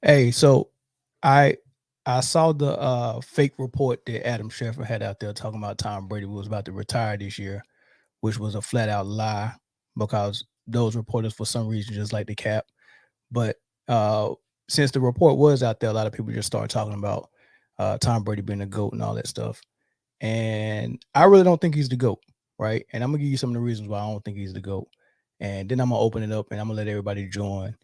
Hey, so I I saw the fake report that Adam Schefter had out there talking about Tom Brady was about to retire this year, which was a flat out lie because those reporters for some reason just like the cap. But uh since the report was out there, a lot of people just started talking about Tom Brady being the GOAT and all that stuff. And I really don't think he's the GOAT, right? And I'm gonna give you some of the reasons why I don't think he's the GOAT. And then I'm gonna open it up and I'm gonna let everybody join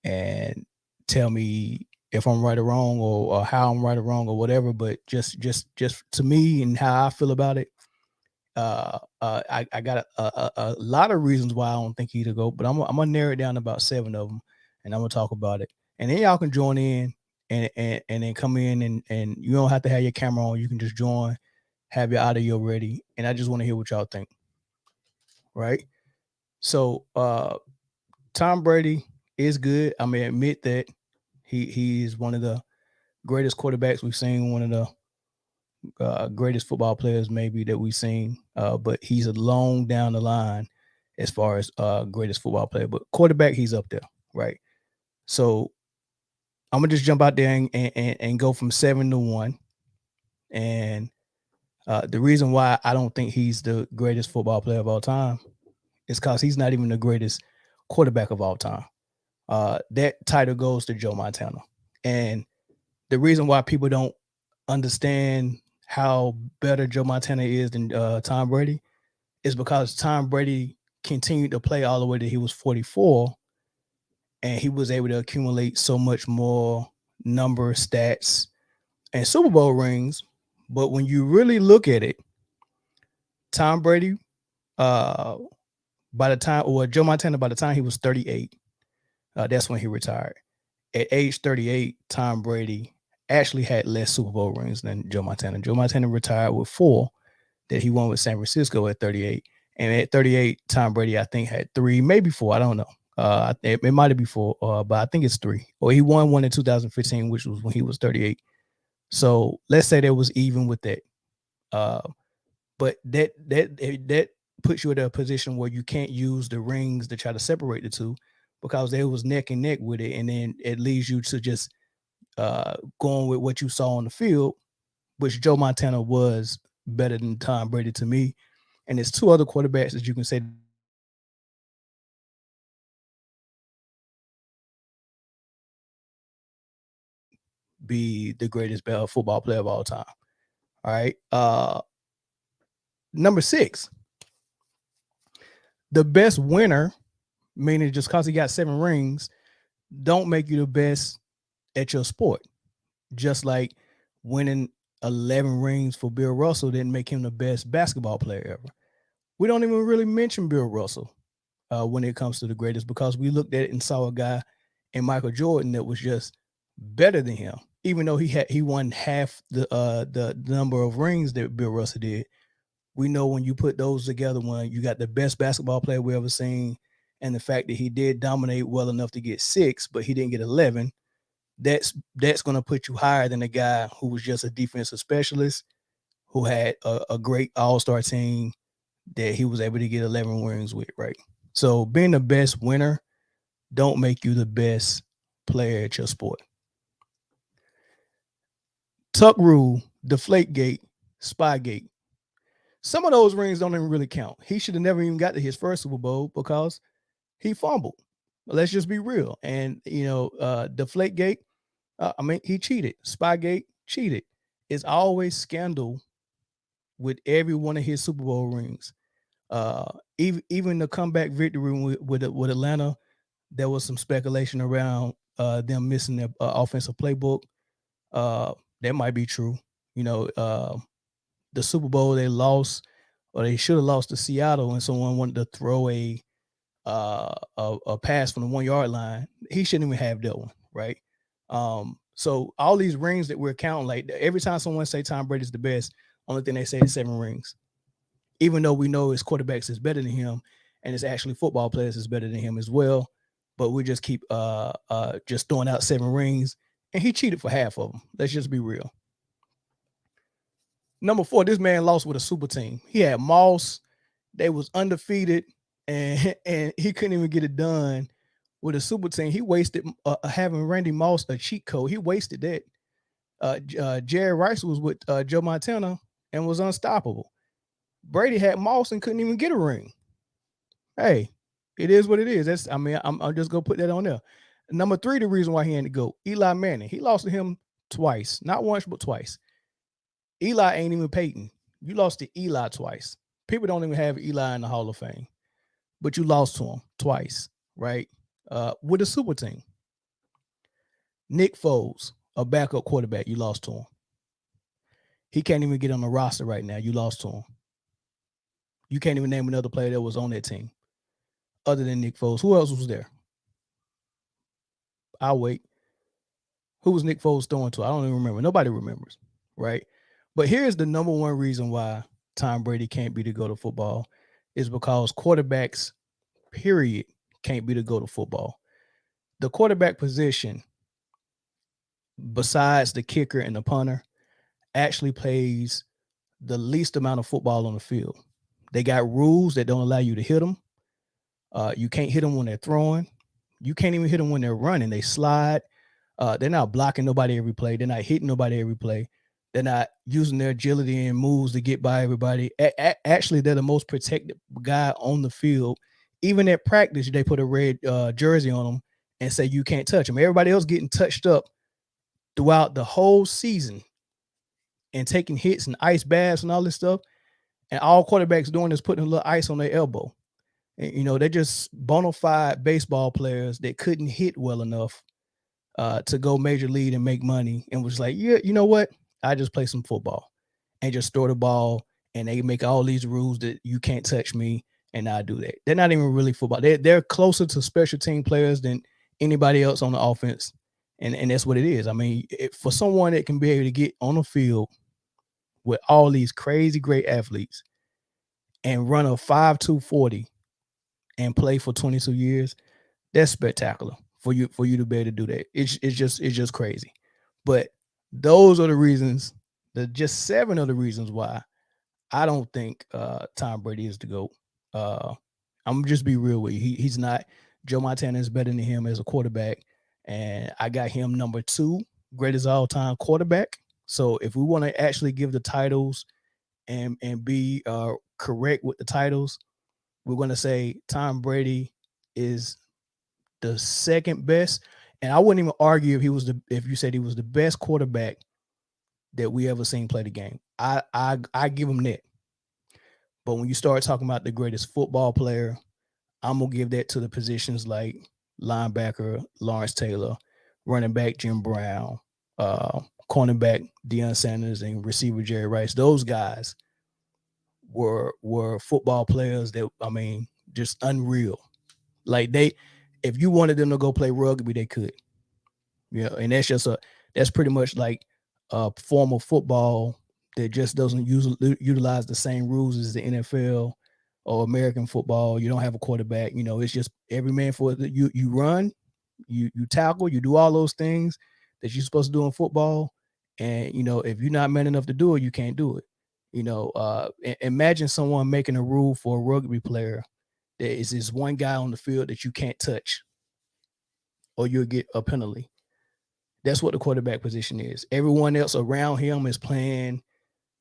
and tell me if I'm right or wrong, or how I'm right or wrong or whatever. But just to me and how I feel about it, I got a lot of reasons why I don't think he's the GOAT, but I'm gonna narrow it down to about seven of them, and I'm gonna talk about it. And then y'all can join in and then come in, and you don't have to have your camera on. You can just join, have your audio ready, and I just want to hear what y'all think. Right? So Tom Brady is good. I may admit that he is one of the greatest quarterbacks we've seen, one of the greatest football players maybe that we've seen. But he's a long down the line as far as greatest football player. But quarterback, he's up there, right? So I'm gonna just jump out there and go from 7 to 1. And the reason why I don't think he's the greatest football player of all time is because he's not even the greatest quarterback of all time. That title goes to Joe Montana. And the reason why people don't understand how better Joe Montana is than Tom Brady is because Tom Brady continued to play all the way that he was 44, and he was able to accumulate so much more number, stats, and Super Bowl rings. But when you really look at it, Tom Brady, uh, by the time, or Joe Montana, by the time he was 38, that's when he retired. At age 38, Tom Brady actually had less Super Bowl rings than Joe Montana. Joe Montana retired with four that he won with San Francisco at 38. And at 38, Tom Brady, I think, had three, maybe four. I don't know. It might have been four, but I think it's three. Or he won one in 2015, which was when he was 38. So let's say that was even with that. Uh, but that puts you in a position where you can't use the rings to try to separate the two because they was neck and neck with it, and then it leads you to just going with what you saw on the field, which Joe Montana was better than Tom Brady to me. And there's two other quarterbacks that you can say be the greatest football player of all time. All right. Number six, the best winner, meaning just because he got seven rings, don't make you the best at your sport. Just like winning 11 rings for Bill Russell didn't make him the best basketball player ever. We don't even really mention Bill Russell when it comes to the greatest because we looked at it and saw a guy in Michael Jordan that was just better than him. Even though he won half the number of rings that Bill Russell did, we know when you put those together, when you got the best basketball player we ever seen, and the fact that he did dominate well enough to get six, but he didn't get 11, that's going to put you higher than a guy who was just a defensive specialist who had a great all-star team that he was able to get 11 rings with, right? So being the best winner don't make you the best player at your sport. Tuck rule, deflate gate, spy gate. Some of those rings don't even really count. He should have never even got to his first Super Bowl because he fumbled. Let's just be real. And deflate gate, I mean, he cheated. Spygate cheated. It's always scandal with every one of his Super Bowl rings. Even the comeback victory with Atlanta, there was some speculation around them missing their offensive playbook. Uh, that might be true. You know, the Super Bowl they lost, or they should have lost to Seattle, and someone wanted to throw a pass from the 1 yard line. He shouldn't even have that one, right? So all these rings that we're counting, like every time someone say Tom Brady's the best, only thing they say is seven rings. Even though we know his quarterbacks is better than him, and it's actually football players is better than him as well, but we just keep just throwing out seven rings, and he cheated for half of them. Let's just be real. Number four, this man lost with a super team. He had Moss. They was undefeated, and and he couldn't even get it done with a super team. He wasted having Randy Moss a cheat code. He wasted that. Jerry Rice was with Joe Montana and was unstoppable. Brady had Moss and couldn't even get a ring. Hey, it is what it is. I'm just gonna put that on there. Number three, the reason why he had to go, Eli Manning. He lost to him twice, not once but twice. Eli ain't even Peyton. You lost to Eli twice. People don't even have Eli in the Hall of Fame, but you lost to him twice, right? With a super team. Nick Foles, a backup quarterback, you lost to him. He can't even get on the roster right now. You lost to him. You can't even name another player that was on that team other than Nick Foles. Who else was there? I'll wait. Who was Nick Foles throwing to? I don't even remember. Nobody remembers, right? But here's the number one reason why Tom Brady can't be the GOAT of football is because quarterbacks, period, can't be the GOAT of football. The quarterback position, besides the kicker and the punter, actually plays the least amount of football on the field. They got rules that don't allow you to hit them. You can't hit them when they're throwing. You can't even hit them when they're running. They slide. They're not blocking nobody every play. They're not hitting nobody every play. They're not using their agility and moves to get by everybody. Actually, they're the most protected guy on the field. Even at practice, they put a red jersey on them and say you can't touch them. Everybody else getting touched up throughout the whole season and taking hits and ice baths and all this stuff. And all quarterbacks doing is putting a little ice on their elbow. And, they're just bona fide baseball players that couldn't hit well enough to go major league and make money, and was like, yeah, you know what? I just play some football and just throw the ball, and they make all these rules that you can't touch me, and I do that. They're not even really football. They're closer to special team players than anybody else on the offense, and that's what it is. I mean, for someone that can be able to get on the field with all these crazy great athletes and run a 5.2 40 and play for 22 years, that's spectacular for you to be able to do that. It's just crazy. But those are the reasons, just 7 of the reasons why I don't think Tom Brady is the GOAT. I'm just be real with you. He's not. Joe Montana is better than him as a quarterback, and I got him number 2 greatest all-time quarterback. So if we want to actually give the titles and be correct with the titles, we're going to say Tom Brady is the second best. And I wouldn't even argue if you said he was the best quarterback that we ever seen play the game. I give him that. But when you start talking about the greatest football player, I'm gonna give that to the positions like linebacker Lawrence Taylor, running back Jim Brown, cornerback Deion Sanders, and receiver Jerry Rice. Those guys were football players that, I mean, just unreal. Like, if you wanted them to go play rugby, they could. Yeah, and that's pretty much like a form of football that just doesn't utilize the same rules as the NFL or American football. You don't have a quarterback. It's just every man for it. You run, you tackle, you do all those things that you're supposed to do in football. And if you're not man enough to do it, you can't do it. Imagine someone making a rule for a rugby player that is this one guy on the field that you can't touch, or you'll get a penalty. That's what the quarterback position is. Everyone else around him is playing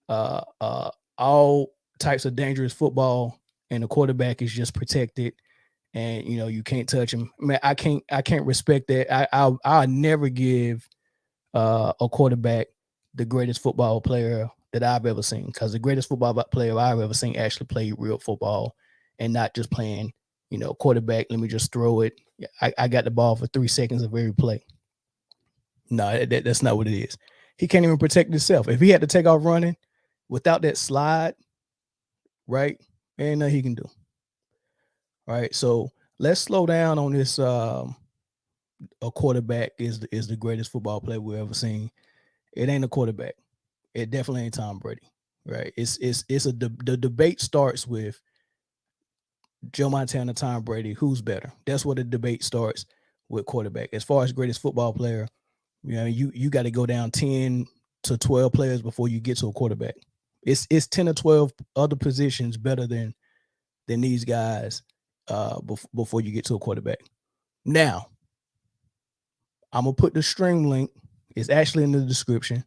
all types of dangerous football, and the quarterback is just protected, and you can't touch him. Man, I can't respect that. I'll never give a quarterback the greatest football player that I've ever seen, because the greatest football player I've ever seen actually played real football and not just playing, quarterback. Let me just throw it. I got the ball for 3 seconds of every play. No, that's not what it is. He can't even protect himself. If he had to take off running without that slide, right, ain't nothing he can do. All right, so let's slow down on this. A quarterback is the greatest football player we've ever seen. It ain't a quarterback. It definitely ain't Tom Brady, right? The debate starts with Joe Montana, Tom Brady. Who's better? That's where the debate starts with quarterback. As far as greatest football player, you got to go down 10 to 12 players before you get to a quarterback. It's 10 or 12 other positions better than these guys before you get to a quarterback. Now, I'm gonna put the stream link. It's actually in the description.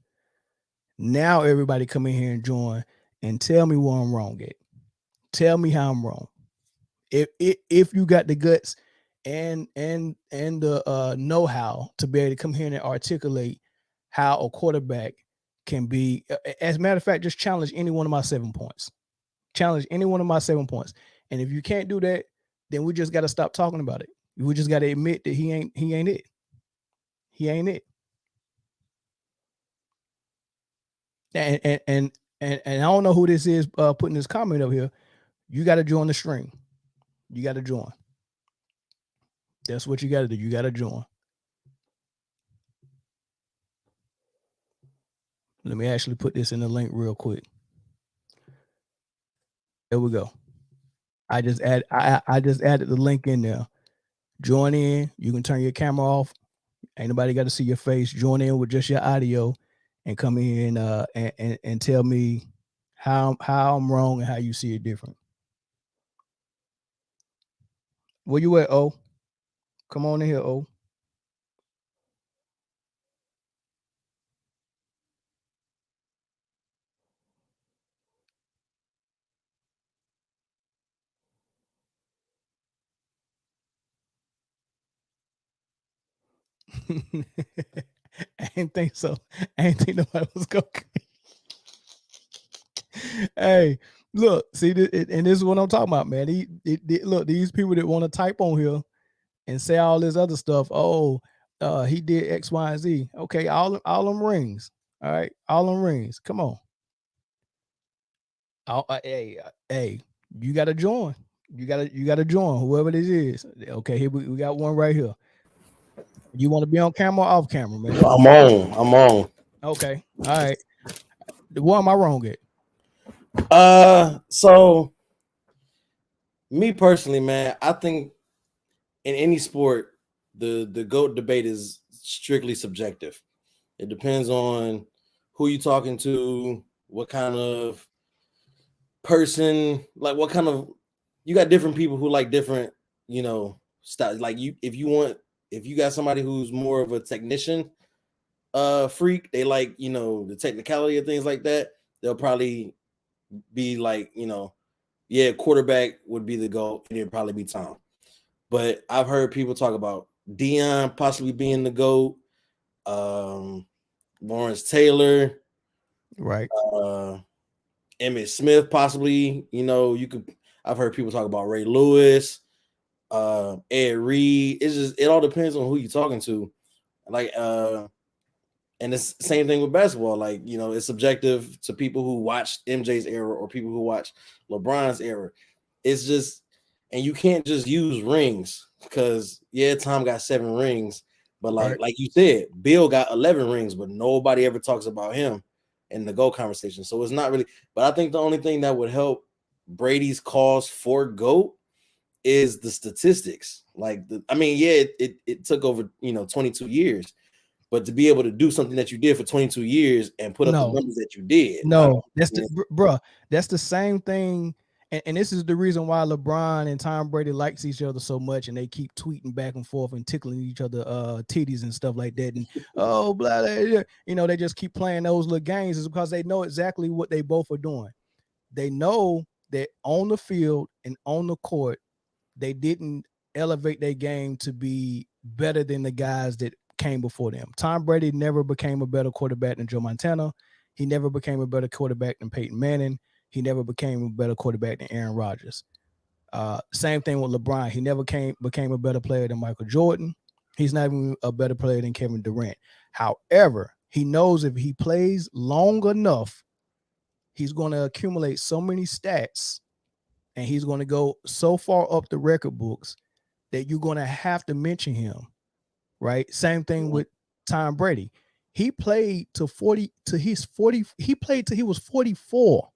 Now everybody come in here and join and tell me where I'm wrong at. Tell me how I'm wrong. If you got the guts and the know-how to be able to come here and articulate how a quarterback can be. As a matter of fact, just challenge any one of my 7 points. Challenge any one of my 7 points. And if you can't do that, then we just got to stop talking about it. We just got to admit that he ain't it. He ain't it. And I don't know who this is putting this comment up here. You got to join the stream. You got to join. That's what you got to do. You got to join. Let me actually put this in the link real quick. There we go. I just added the link in there. Join in. You can turn your camera off. Ain't nobody got to see your face. Join in with just your audio and come in and tell me how I'm wrong and how you see it different. Where you at, O? Come on in here, O. I didn't think so. I didn't think nobody was going. Hey, look, see, and this is what I'm talking about, man. Look, these people that want to type on here and say all this other stuff. Oh, he did X, Y, and Z. Okay, all them rings. All right, all them rings. Come on. Hey, you got to join. You got to join whoever this is. Okay, here we got one right here. You want to be on camera or off camera, man? I'm on. Okay, all right. What am I wrong at? So me personally, man, I think in any sport, the GOAT debate is strictly subjective. It depends on who you're talking to, what kind of person, like what kind of, you got different people who like different, styles. Like if you got somebody who's more of a technician freak, they like, the technicality of things like that, they'll probably be like, yeah, quarterback would be the GOAT, and it'd probably be Tom. But I've heard people talk about Dion possibly being the GOAT, Lawrence Taylor, Right. Emmitt Smith possibly. I've heard people talk about Ray Lewis, Ed Reed. It all depends on who you're talking to. Like, and it's the same thing with basketball. Like, it's subjective to people who watched MJ's era or people who watch LeBron's era. It's just, and you can't just use rings because Tom got 7 rings, but like you said, Bill got 11 rings, but nobody ever talks about him in the GOAT conversation. So it's not really. But I think the only thing that would help Brady's cause for GOAT is the statistics. Like, it took over 22 years. But to be able to do something that you did for 22 years and put up the numbers that you did. No, that's bruh. That's the same thing. And this is the reason why LeBron and Tom Brady likes each other so much, and they keep tweeting back and forth and tickling each other titties and stuff like that. And blah, blah, blah, they just keep playing those little games, is because they know exactly what they both are doing. They know that on the field and on the court, they didn't elevate their game to be better than the guys that came before them. Tom Brady never became a better quarterback than Joe Montana. He never became a better quarterback than Peyton Manning. He never became a better quarterback than Aaron Rodgers. Same thing with LeBron. He never became a better player than Michael Jordan. He's not even a better player than Kevin Durant. However, he knows if he plays long enough, he's going to accumulate so many stats and he's going to go so far up the record books that you're going to have to mention him, right? Same thing with Tom Brady. He played to 40 to his 40. He played till he was 44.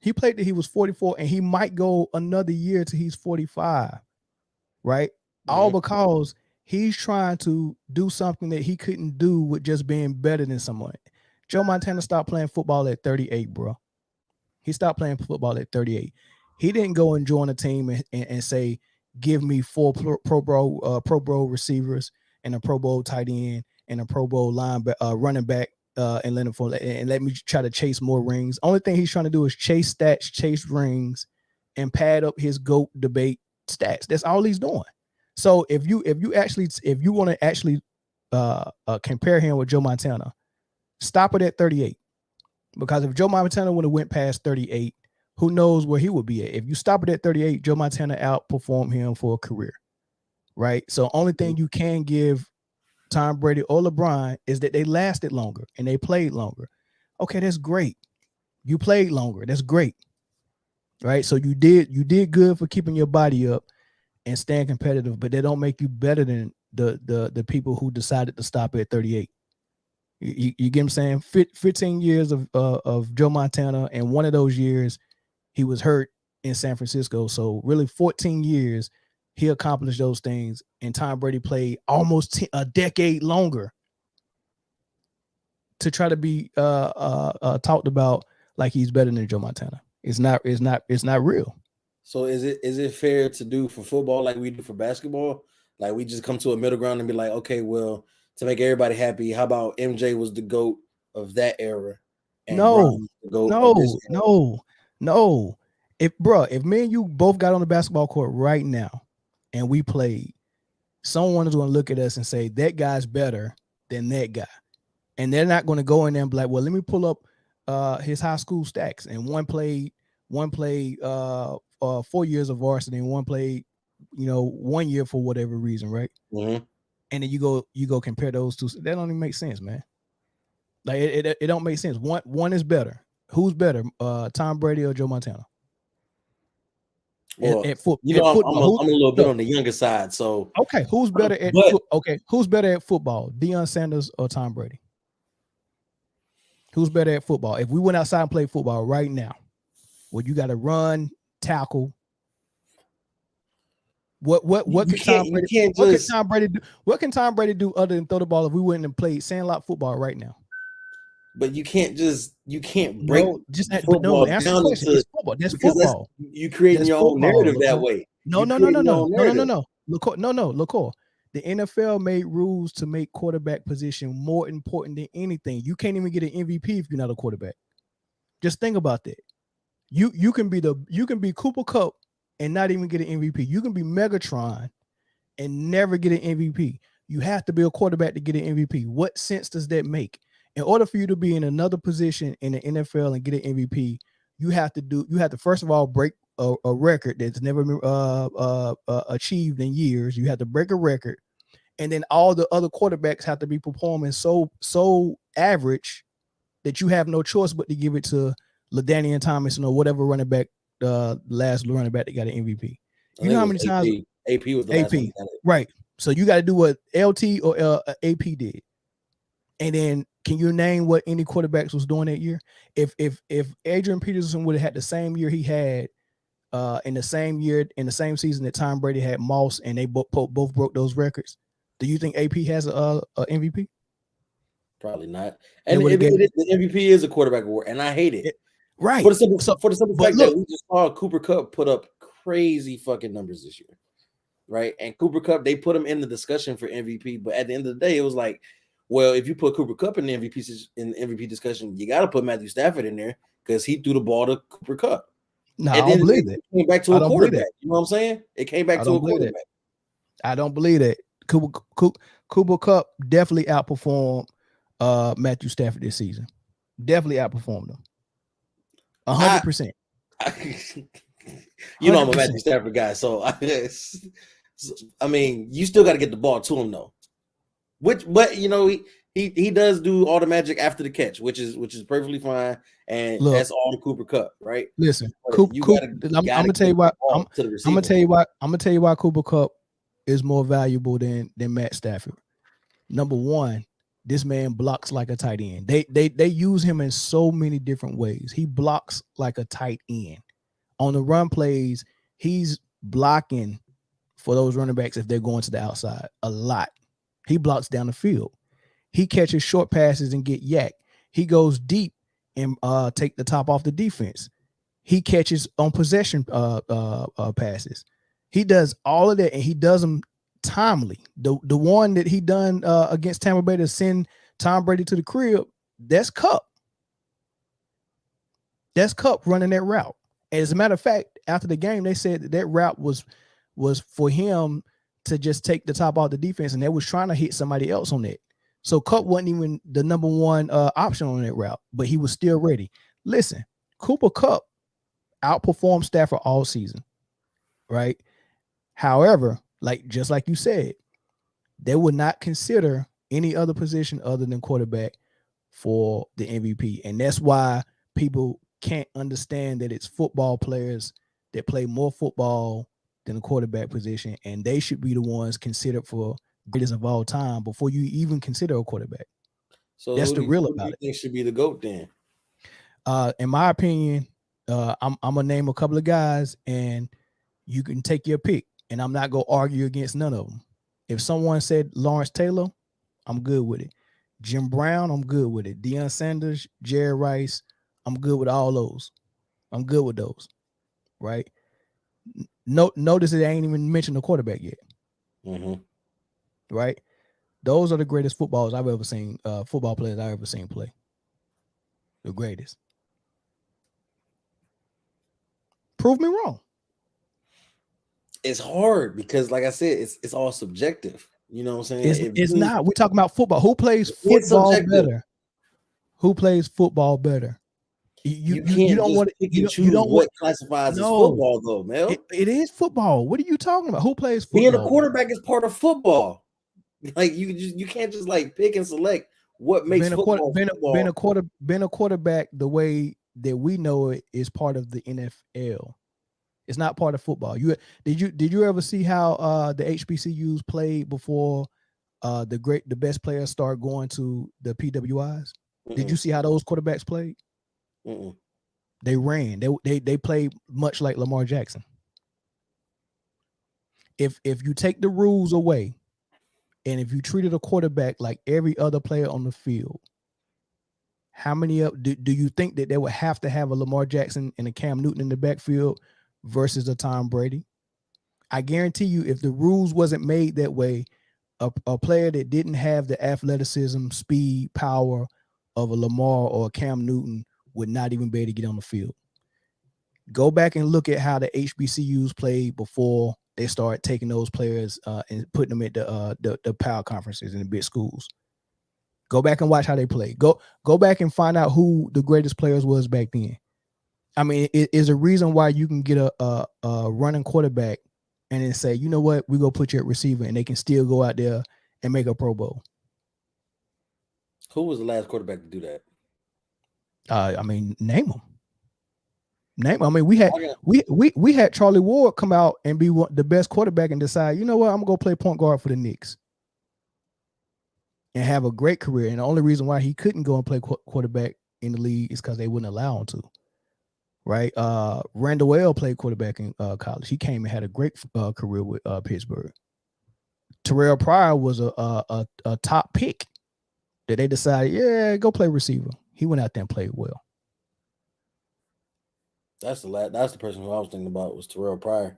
He played till he was 44, and he might go another year till he's 45, right? All because he's trying to do something that he couldn't do with just being better than someone. Joe Montana stopped playing football at 38, bro. He stopped playing football at 38. He didn't go and join a team and say, give me 4 Pro Bowl receivers and a Pro Bowl tight end and a Pro Bowl running back, and let me try to chase more rings. Only thing he's trying to do is chase stats, chase rings, and pad up his GOAT debate stats. That's all he's doing. So if you want to actually compare him with Joe Montana, stop it at 38. Because if Joe Montana would have went past 38, who knows where he would be at. If you stop it at 38, Joe Montana outperformed him for a career, right? So only thing you can give Tom Brady or LeBron is that they lasted longer and they played longer. Okay, that's great. You played longer. That's great. Right? So you did good for keeping your body up and staying competitive, but they don't make you better than the people who decided to stop at 38. You get what I'm saying? 15 years of Joe Montana, and one of those years he was hurt in San Francisco. So really 14 years he accomplished those things, and Tom Brady played almost a decade longer to try to be talked about like he's better than Joe Montana. It's not real. So is it fair to do for football like we do for basketball? Like we just come to a middle ground and be like, okay, well, to make everybody happy, how about MJ was the GOAT of that era and No, Bron the GOAT of this no, era? no. If me and you both got on the basketball court right now and we played, someone is going to look at us and say that guy's better than that guy. And they're not going to go in there and be like, well, let me pull up his high school stacks. And one played 4 years of varsity, and one played, 1 year for whatever reason, right? Mm-hmm. And then you go compare those two. That don't even make sense, man. Like it don't make sense. One is better. Who's better, Tom Brady or Joe Montana? Well, At I'm football, a little bit on the younger side. So okay, who's better at but who's better at football, Deion Sanders or Tom Brady? Who's better at football? If we went outside and played football right now, well, you got to run, tackle. What can Tom Brady? What can Tom Brady do other than throw the ball if we went and played sandlot football right now? But you can't break no. football Answer the down question. into It's football. That's because football. you creating That's your own football. narrative that way. No. Look, the NFL made rules to make quarterback position more important than anything. You can't even get an MVP if you're not a quarterback. Just think about that. You can be Cooper Kupp and not even get an MVP. You can be Megatron and never get an MVP. You have to be a quarterback to get an MVP. What sense does that make? In order for you to be in another position in the NFL and get an MVP, you have to first of all break a record that's never been achieved in years. You have to break a record, and then all the other quarterbacks have to be performing so average that you have no choice but to give it to LaDainian Tomlinson or whatever running back, last running back that got an MVP. You know how many times AP was the last one that got it. Right. So you got to do what LT or AP did. And then can you name what any quarterbacks was doing that year? If Adrian Peterson would have had the same year he had in the same season that Tom Brady had Moss, and they both broke those records, do you think AP has a MVP? Probably not. And the MVP is a quarterback award, and I hate it. Right. For the simple fact that we just saw Cooper Kupp put up crazy fucking numbers this year. Right. And Cooper Kupp, they put him in the discussion for MVP, but at the end of the day, it was like, well, if you put Cooper Kupp in the MVP discussion, you got to put Matthew Stafford in there because he threw the ball to Cooper Kupp. No, I don't believe that. It came back to a quarterback. You know what I'm saying? It came back to a quarterback. I don't believe that. Cooper Kupp definitely outperformed Matthew Stafford this season. Definitely outperformed him. 100%. You know I'm a Matthew Stafford guy, so I mean, you still got to get the ball to him though. But he does do all the magic after the catch, which is perfectly fine, and that's all Cooper Kupp, right? Listen, I'm gonna tell you why. I'm gonna tell you why Cooper Kupp is more valuable than Matt Stafford. Number one, this man blocks like a tight end. They use him in so many different ways. He blocks like a tight end. On the run plays, he's blocking for those running backs if they're going to the outside a lot. He blocks down the field. He catches short passes and get yak. He goes deep and take the top off the defense. He catches on possession passes. He does all of that, and he does them timely. The one that he done against Tampa Bay to send Tom Brady to the crib, that's Cup. That's Cup running that route. As a matter of fact, after the game, they said that route was for him to just take the top off the defense, and they was trying to hit somebody else on that. So Cup wasn't even the number one option on that route, but he was still ready. Listen, Cooper Cup outperformed Stafford all season, right? However, just like you said, they would not consider any other position other than quarterback for the MVP. And that's why people can't understand that it's football players that play more football than the quarterback position, and they should be the ones considered for greatest of all time before you even consider a quarterback. So That's the real who do about you it. think should be the GOAT then? In my opinion, I'm gonna name a couple of guys, and you can take your pick, and I'm not gonna argue against none of them. If someone said Lawrence Taylor, I'm good with it. Jim Brown, I'm good with it. Deion Sanders, Jerry Rice, I'm good with all those. I'm good with those, right? Notice that I ain't even mentioned the quarterback yet, right? Those are the greatest footballers I've ever seen, football players I've ever seen play. The greatest. Prove me wrong. It's hard because, like I said, it's all subjective. You know what I'm saying? It's not. We're talking about football. Who plays It's football subjective. better? Who plays football better? You You can't don't just want pick you and don't you choose don't want what classifies as no. football, though, Mel. It is football. What are you talking about? Who plays Being a football better? quarterback is part of football. Like you can't just like pick and select what makes football football. Being a quarterback the way that we know it is part of the NFL. It's not part of football. Did you ever see how the HBCUs played before the best players start going to the PWIs? Did you see how those quarterbacks played? Mm-mm. They ran. They played much like Lamar Jackson. If you take the rules away, and if you treated a quarterback like every other player on the field, how many do you think that they would have to have a Lamar Jackson and a Cam Newton in the backfield versus a Tom Brady? I guarantee you, if the rules wasn't made that way, a player that didn't have the athleticism, speed, power of a Lamar or a Cam Newton would not even be able to get on the field. Go back and look at how the HBCUs played before they started taking those players and putting them at the power conferences in the big schools. Go back and watch how they play. Go back and find out who the greatest players was back then. I mean, it is a reason why you can get a running quarterback and then say, you know what, we go put you at receiver, and they can still go out there and make a Pro Bowl. Who was the last quarterback to do that? I mean, name them. I mean, we had Charlie Ward come out and be the best quarterback and decide, you know what, I'm gonna go play point guard for the Knicks and have a great career. And the only reason why he couldn't go and play quarterback in the league is because they wouldn't allow him to. Right? Randall L played quarterback in college. He came and had a great career with Pittsburgh. Terrell Pryor was a top pick that they decided, yeah, go play receiver. He went out there and played well. That's the person who I was thinking about was Terrell Pryor.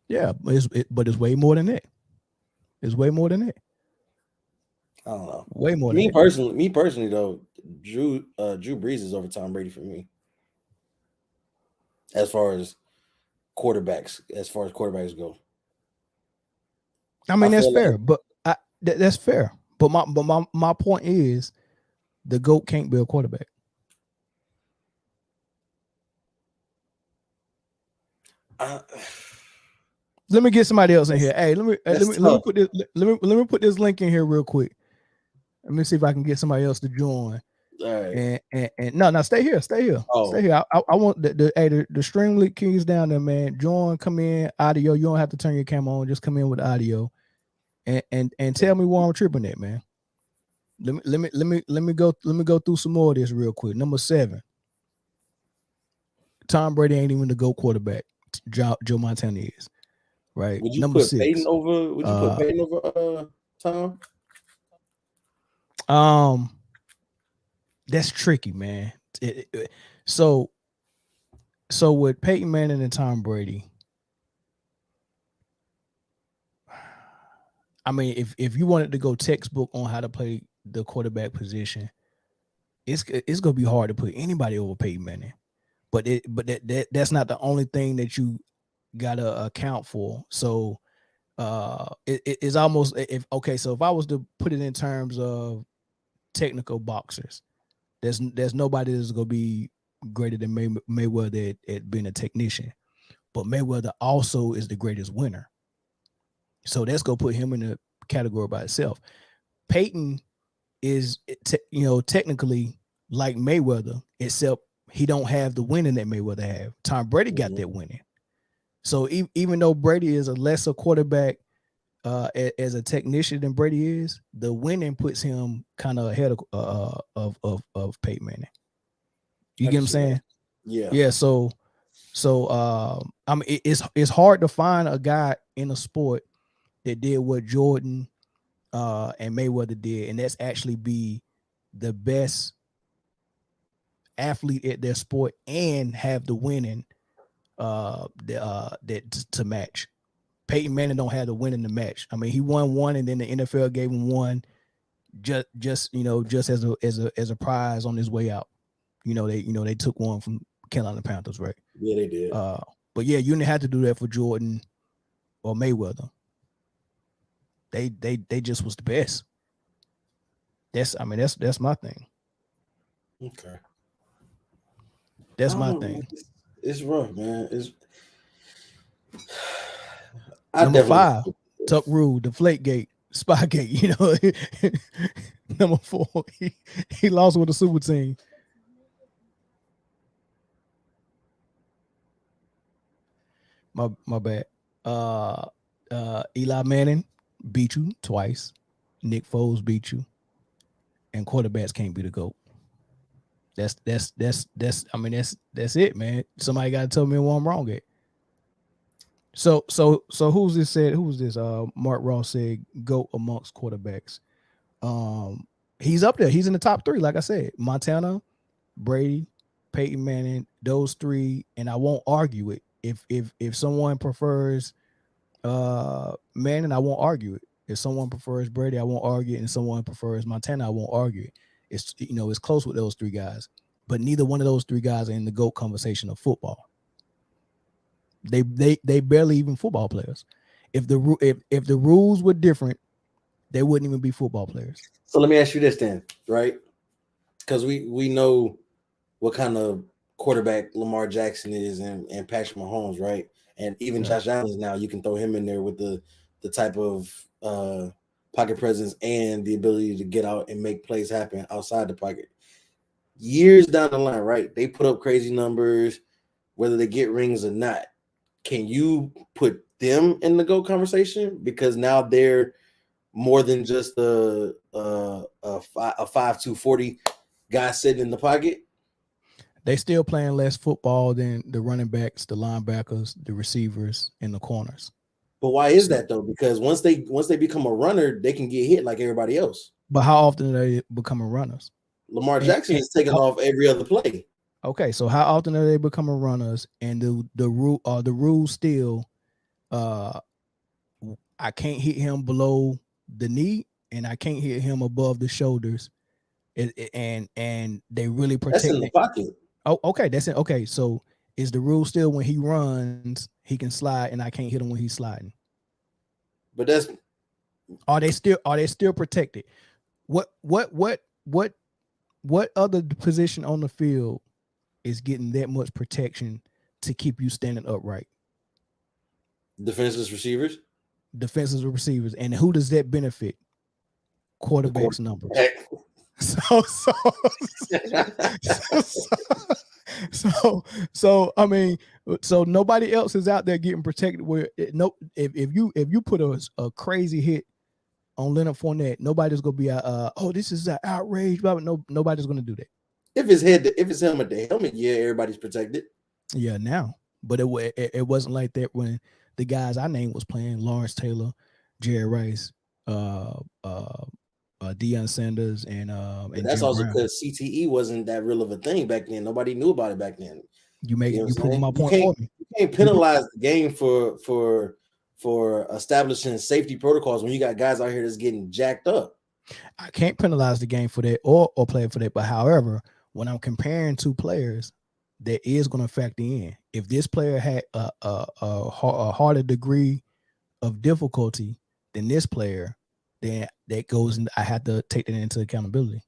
Yeah, but it's way more than that. It's way more than that. I don't know. Way more Me than that. personally though, Drew Brees is over Tom Brady for me. As far as quarterbacks go. I mean, I that's feel like fair, but that's fair. But my point is, the GOAT can't be a quarterback. Let me get somebody else in here. Hey, let me put this let me put this link in here real quick. Let me see if I can get somebody else to join. All right. And no, stay here. Stay here. I want the stream link keys down there, man. Join, come in, audio. You don't have to turn your camera on. Just come in with audio, and tell me why I'm tripping at, man. Let me go through some more of this real quick. Number 7. Tom Brady ain't even the GOAT quarterback. Joe Montana is. Right. Would you Number put 6. Peyton over Tom? That's tricky, man. So with Peyton Manning and Tom Brady, I mean, if you wanted to go textbook on how to play the quarterback position, it's gonna be hard to put anybody over Peyton Manning. But that's not the only thing that you gotta account for. So it's almost if okay. So if I was to put it in terms of technical boxers, there's nobody that's gonna be greater than Mayweather at being a technician. But Mayweather also is the greatest winner. So that's gonna put him in a category by itself. Peyton is technically like Mayweather, except he don't have the winning that Mayweather have. Tom Brady got that winning. So even though Brady is a lesser quarterback as a technician than Brady is, the winning puts him kind of ahead of Peyton Manning. You I get can what I'm see that. saying? Yeah. Yeah. So I mean, it's hard to find a guy in a sport that did what Jordan and Mayweather did, and that's actually be the best athlete at their sport and have the winning that to match. Peyton Manning don't have the winning to match. I mean, he won one, and then the NFL gave him one just as a prize on his way out. They took one from Carolina Panthers, right? Yeah, they did. But yeah, you didn't have to do that for Jordan or Mayweather. They just was the best. That's my thing. Okay. I That's don't my know, man. thing. It's rough, man. I Number definitely 5, Tuck Rule, Deflategate, Spygate. Number 4, he lost with a super team. My bad. Uh, Eli Manning beat you twice. Nick Foles beat you, and quarterbacks can't be the GOAT. That's it, man. Somebody got to tell me what I'm wrong at. So who's this said? Who's this? Mark Ross said GOAT amongst quarterbacks. Um, he's up there. He's in the top 3. Like I said, Montana, Brady, Peyton Manning, those 3, and I won't argue it. If someone prefers Manning, I won't argue it. If someone prefers Brady, I won't argue it. And someone prefers Montana, I won't argue it. It's close with those 3 guys, but neither one of those 3 guys are in the GOAT conversation of football. They barely even football players. If the rules were different, they wouldn't even be football players. So let me ask you this then, right? Because we know what kind of quarterback Lamar Jackson is and Patrick Mahomes, right? And even Yeah. Josh Allen now, you can throw him in there with the type of pocket presence and the ability to get out and make plays happen outside the pocket. Years down the line, right? They put up crazy numbers, whether they get rings or not. Can you put them in the GOAT conversation? Because now they're more than just a 5'2" guy sitting in the pocket. They still playing less football than the running backs, the linebackers, the receivers, and the corners. But why is So, that though? Because once they become a runner, they can get hit like everybody else. but how often are they becoming runners? Lamar And, Jackson is taking off every other play. okay, so how often are they becoming runners? And the rule still, uh, I can't hit him below the knee, and I can't hit him above the shoulders. And they really That's in protect the it. pocket. Oh, okay, that's it. Okay, so is the rule still when he runs, he can slide, and I can't hit him when he's sliding? But that's Are they still protected? What what other position on the field is getting that much protection to keep you standing upright? defenseless receivers. Defensive receivers, and who does that benefit? The Quarterbacks numbers. quarterback. So so so, so I mean, so nobody else is out there getting protected. Where no, if you put a crazy hit on Leonard Fournette, nobody's gonna be oh, this is an outrage. But no, nobody's gonna do that. If it's helmet to helmet, yeah, everybody's protected. Yeah, now, but it wasn't like that when the guys I named was playing: Lawrence Taylor, Jerry Rice, uh, uh, Deion Sanders, But and that's Jim also Brown. because CTE wasn't that real of a thing back then. Nobody knew about it back then. You You make know what you I'm proving saying? my point for me. You can't You pro- penalize the game for for establishing safety protocols when you got guys out here that's getting jacked up. I can't penalize the game for that or play for that. But however, when I'm comparing two players, that is going to factor in. If this player had a harder degree of difficulty than this player, then that goes in. I have to take that into accountability.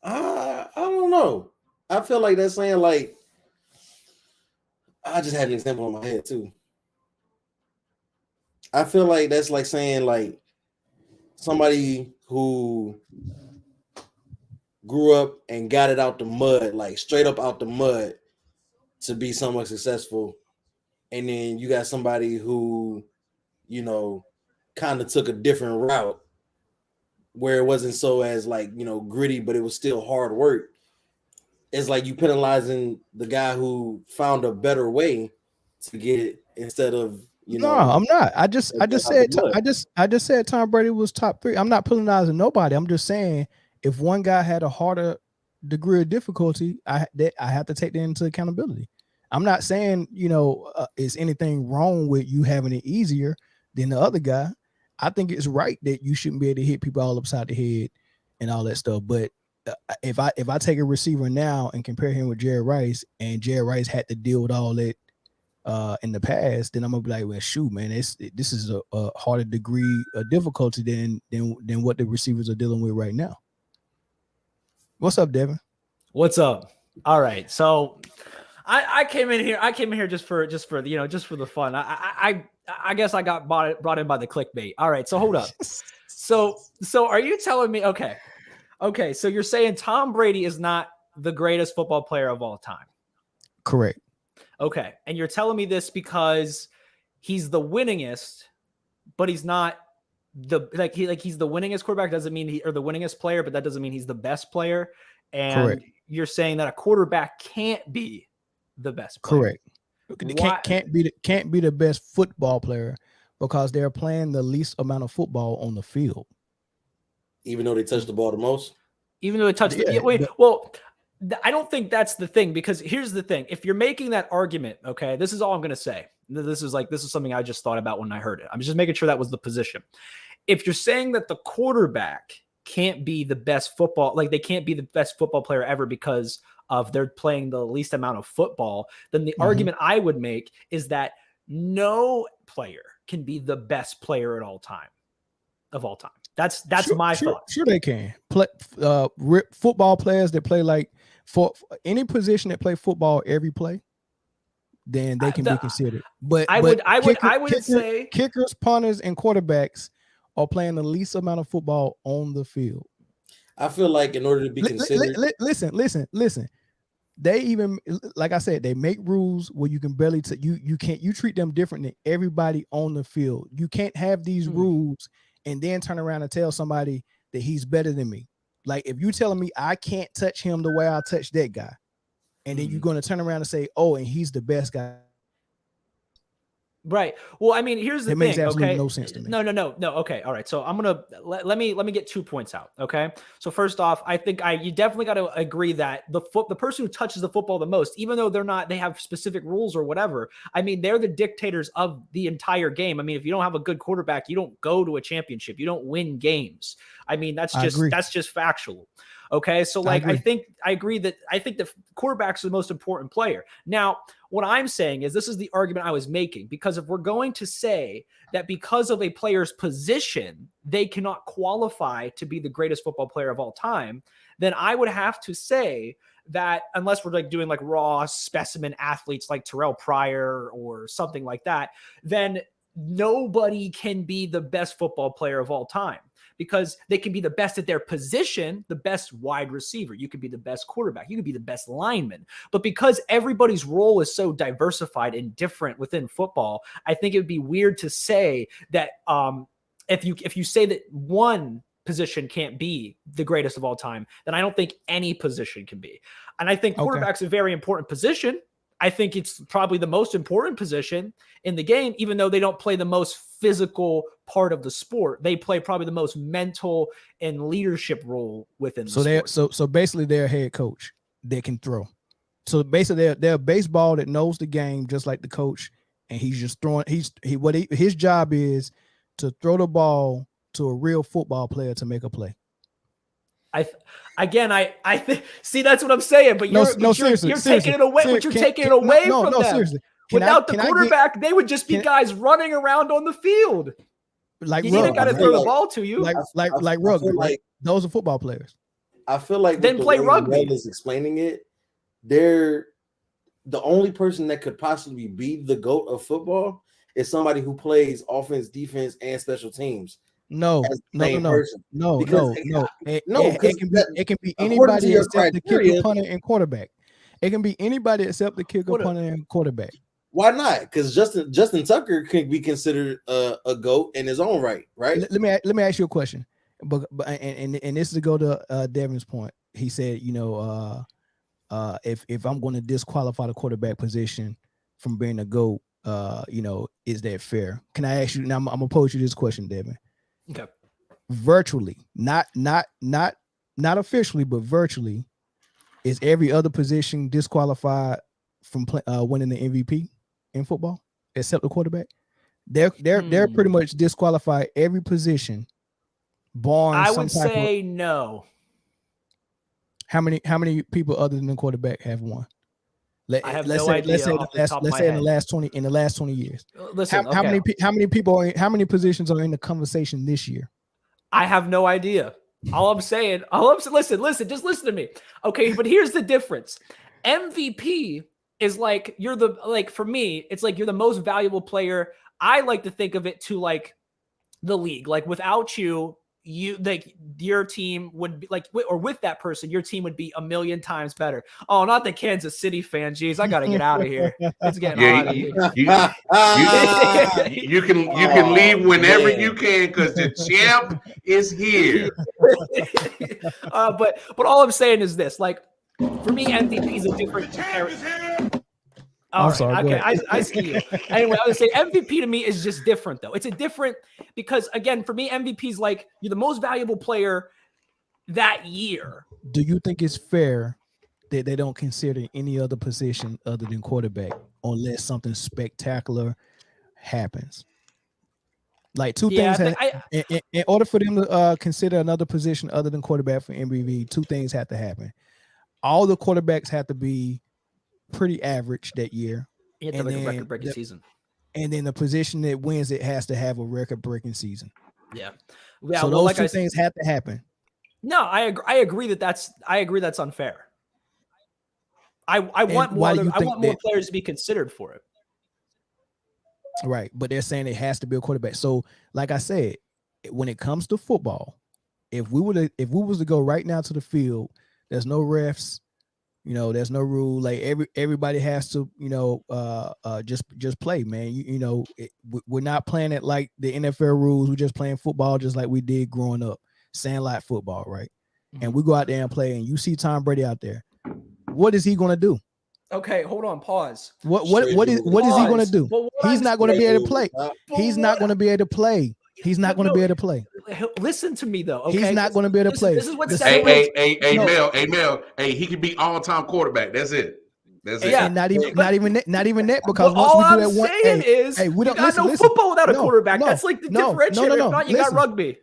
I don't know. I feel like that's saying like I just had an example in my head too. I feel like that's like saying like somebody who grew up and got it out the mud, like straight up out the mud to be somewhat successful. And then you got somebody who, you know, kind of took a different route where it wasn't so as like, you know, gritty, but it was still hard work. It's like you penalizing the guy who found a better way to get it instead of, you No, know, I'm not. I just said mud. I just said Tom Brady was top 3. I'm not penalizing nobody. I'm just saying if one guy had a harder degree of difficulty, I have to take that into accountability. I'm not saying, you know, is anything wrong with you having it easier than the other guy. I think it's right that you shouldn't be able to hit people all upside the head and all that stuff. But if I take a receiver now and compare him with Jerry Rice, and Jerry Rice had to deal with all that in the past, then I'm gonna be like, well, shoot, man, this is a harder degree of difficulty than what the receivers are dealing with right now. What's up, Devin? What's up? All right, so I came in here just for you know, just for the fun. I guess I got brought in by the clickbait. All right, so hold up. So are you telling me? Okay, so you're saying Tom Brady is not the greatest football player of all time? Correct. Okay, and you're telling me this because he's the winningest, but he's not he's the winningest quarterback. Doesn't mean or the winningest player, but that doesn't mean he's the best player. And correct. You're saying that a quarterback can't be the best player. Correct. Can't be the best football player because they're playing the least amount of football on the field. Even though they touch the ball the most? Even though they touch I don't think that's the thing, because here's the thing. If you're making that argument, okay, this is all I'm going to say. This is something I just thought about when I heard it. I'm just making sure that was the position. If you're saying that the quarterback can't be the best football, like they can't be the best football player ever because of they're playing the least amount of football, then the argument I would make is that no player can be the best player at all time of all time. That's my thought. Sure, they can play football players that play like for any position that play football every play. Then they can be considered. But I would say kickers, punters, and quarterbacks are playing the least amount of football on the field. I feel like in order to be considered, listen. They even, like I said, they make rules where you can barely you treat them different than everybody on the field. You can't have these rules and then turn around and tell somebody that he's better than me. Like if you telling me I can't touch him the way I touch that guy, and then you're going to turn around and say, oh, and he's the best guy. Right. Well, I mean, here's the thing. Makes absolutely okay. No sense to me. No. Okay. All right. So I'm gonna let me get 2 points out. Okay. So first off, I think you definitely got to agree that the person who touches the football the most, even though they have specific rules or whatever. I mean, they're the dictators of the entire game. I mean, if you don't have a good quarterback, you don't go to a championship. You don't win games. I mean, that's just factual. Okay. So like, I agree that the quarterback's the most important player. Now, what I'm saying is this is the argument I was making, because if we're going to say that because of a player's position, they cannot qualify to be the greatest football player of all time, then I would have to say that unless we're like doing like raw specimen athletes like Terrell Pryor or something like that, then nobody can be the best football player of all time. Because they can be the best at their position, the best wide receiver. You could be the best quarterback. You could be the best lineman. But because everybody's role is so diversified and different within football, I think it would be weird to say that if you say that one position can't be the greatest of all time, then I don't think any position can be. And I think quarterback's a very important position. I think it's probably the most important position in the game, even though they don't play the most physical part of the sport. They play probably the most mental and leadership role within the sport. So basically they're a head coach that can throw. So basically they're a baseball that knows the game just like the coach, and he's just throwing. His job is to throw the ball to a real football player to make a play. I think see that's what I'm saying, but you're taking it away. But you're taking it away from them. Seriously. Without the quarterback, they would just be guys running around on the field. Like you need a guy to throw the ball to you, like rugby. Like those are football players. I feel like then play rugby. Is explaining it. They're the only person that could possibly be the GOAT of football is somebody who plays offense, defense, and special teams. No. It can be anybody except the kicker, punter, and quarterback. It can be anybody except the kicker, punter, and quarterback. Why not? Because Justin Tucker can be considered a GOAT in his own right. Let me ask you a question. But this is to go to Devin's point. He said, if I'm going to disqualify the quarterback position from being a GOAT, is that fair? Can I ask you now? I'm gonna pose you this question, Devin. Okay. Virtually, not officially, but virtually, is every other position disqualified from winning the MVP in football except the quarterback? They're pretty much disqualified every position. I would say no. How many people other than the quarterback have won? I have no idea. Let's say in the last 20 years. Listen, how many positions are in the conversation this year? I have no idea. Listen, just listen to me. Okay, but here's the difference. MVP is for me, it's like you're the most valuable player. I like to think of it to like the league. Like without you, your team would be or with that person, your team would be a million times better. Oh, not the Kansas City fan. Jeez, I gotta get out of here. It's getting hot. You can leave whenever you can because the champ is here. But all I'm saying is this: like for me, MVP is a different comparison. Oh, sorry. Okay, I see you. Anyway, I would say MVP to me is just different, though. It's a different because, again, for me, MVP is like you're the most valuable player that year. Do you think it's fair that they don't consider any other position other than quarterback unless something spectacular happens? Like two things. In order for them to consider another position other than quarterback for MVP, two things have to happen. All the quarterbacks have to be pretty average that year. You have to have a record-breaking season. And then the position that wins it has to have a record-breaking season. Yeah. So those two things have to happen. No, I agree that's unfair. I want more players to be considered for it. Right, but they're saying it has to be a quarterback. So, like I said, when it comes to football, if we was to go right now to the field, there's no refs. There's no rule. Like everybody has to, just play, man. We're not playing it like the NFL rules. We're just playing football just like we did growing up, sandlot football, right? Mm-hmm. And we go out there and play, and you see Tom Brady out there. What is he gonna do? Okay, hold on, pause. What is he gonna do? He's not gonna be able to play. He's not gonna be able to play. He's not going to be able to play. Listen to me, though. Okay? He's not going to be able to play. This is what Mel. Hey, he could be all-time quarterback. That's it. Yeah. And not even that because once we do that one, we don't got no football without a quarterback. That's like the differentiator. If not, you got rugby.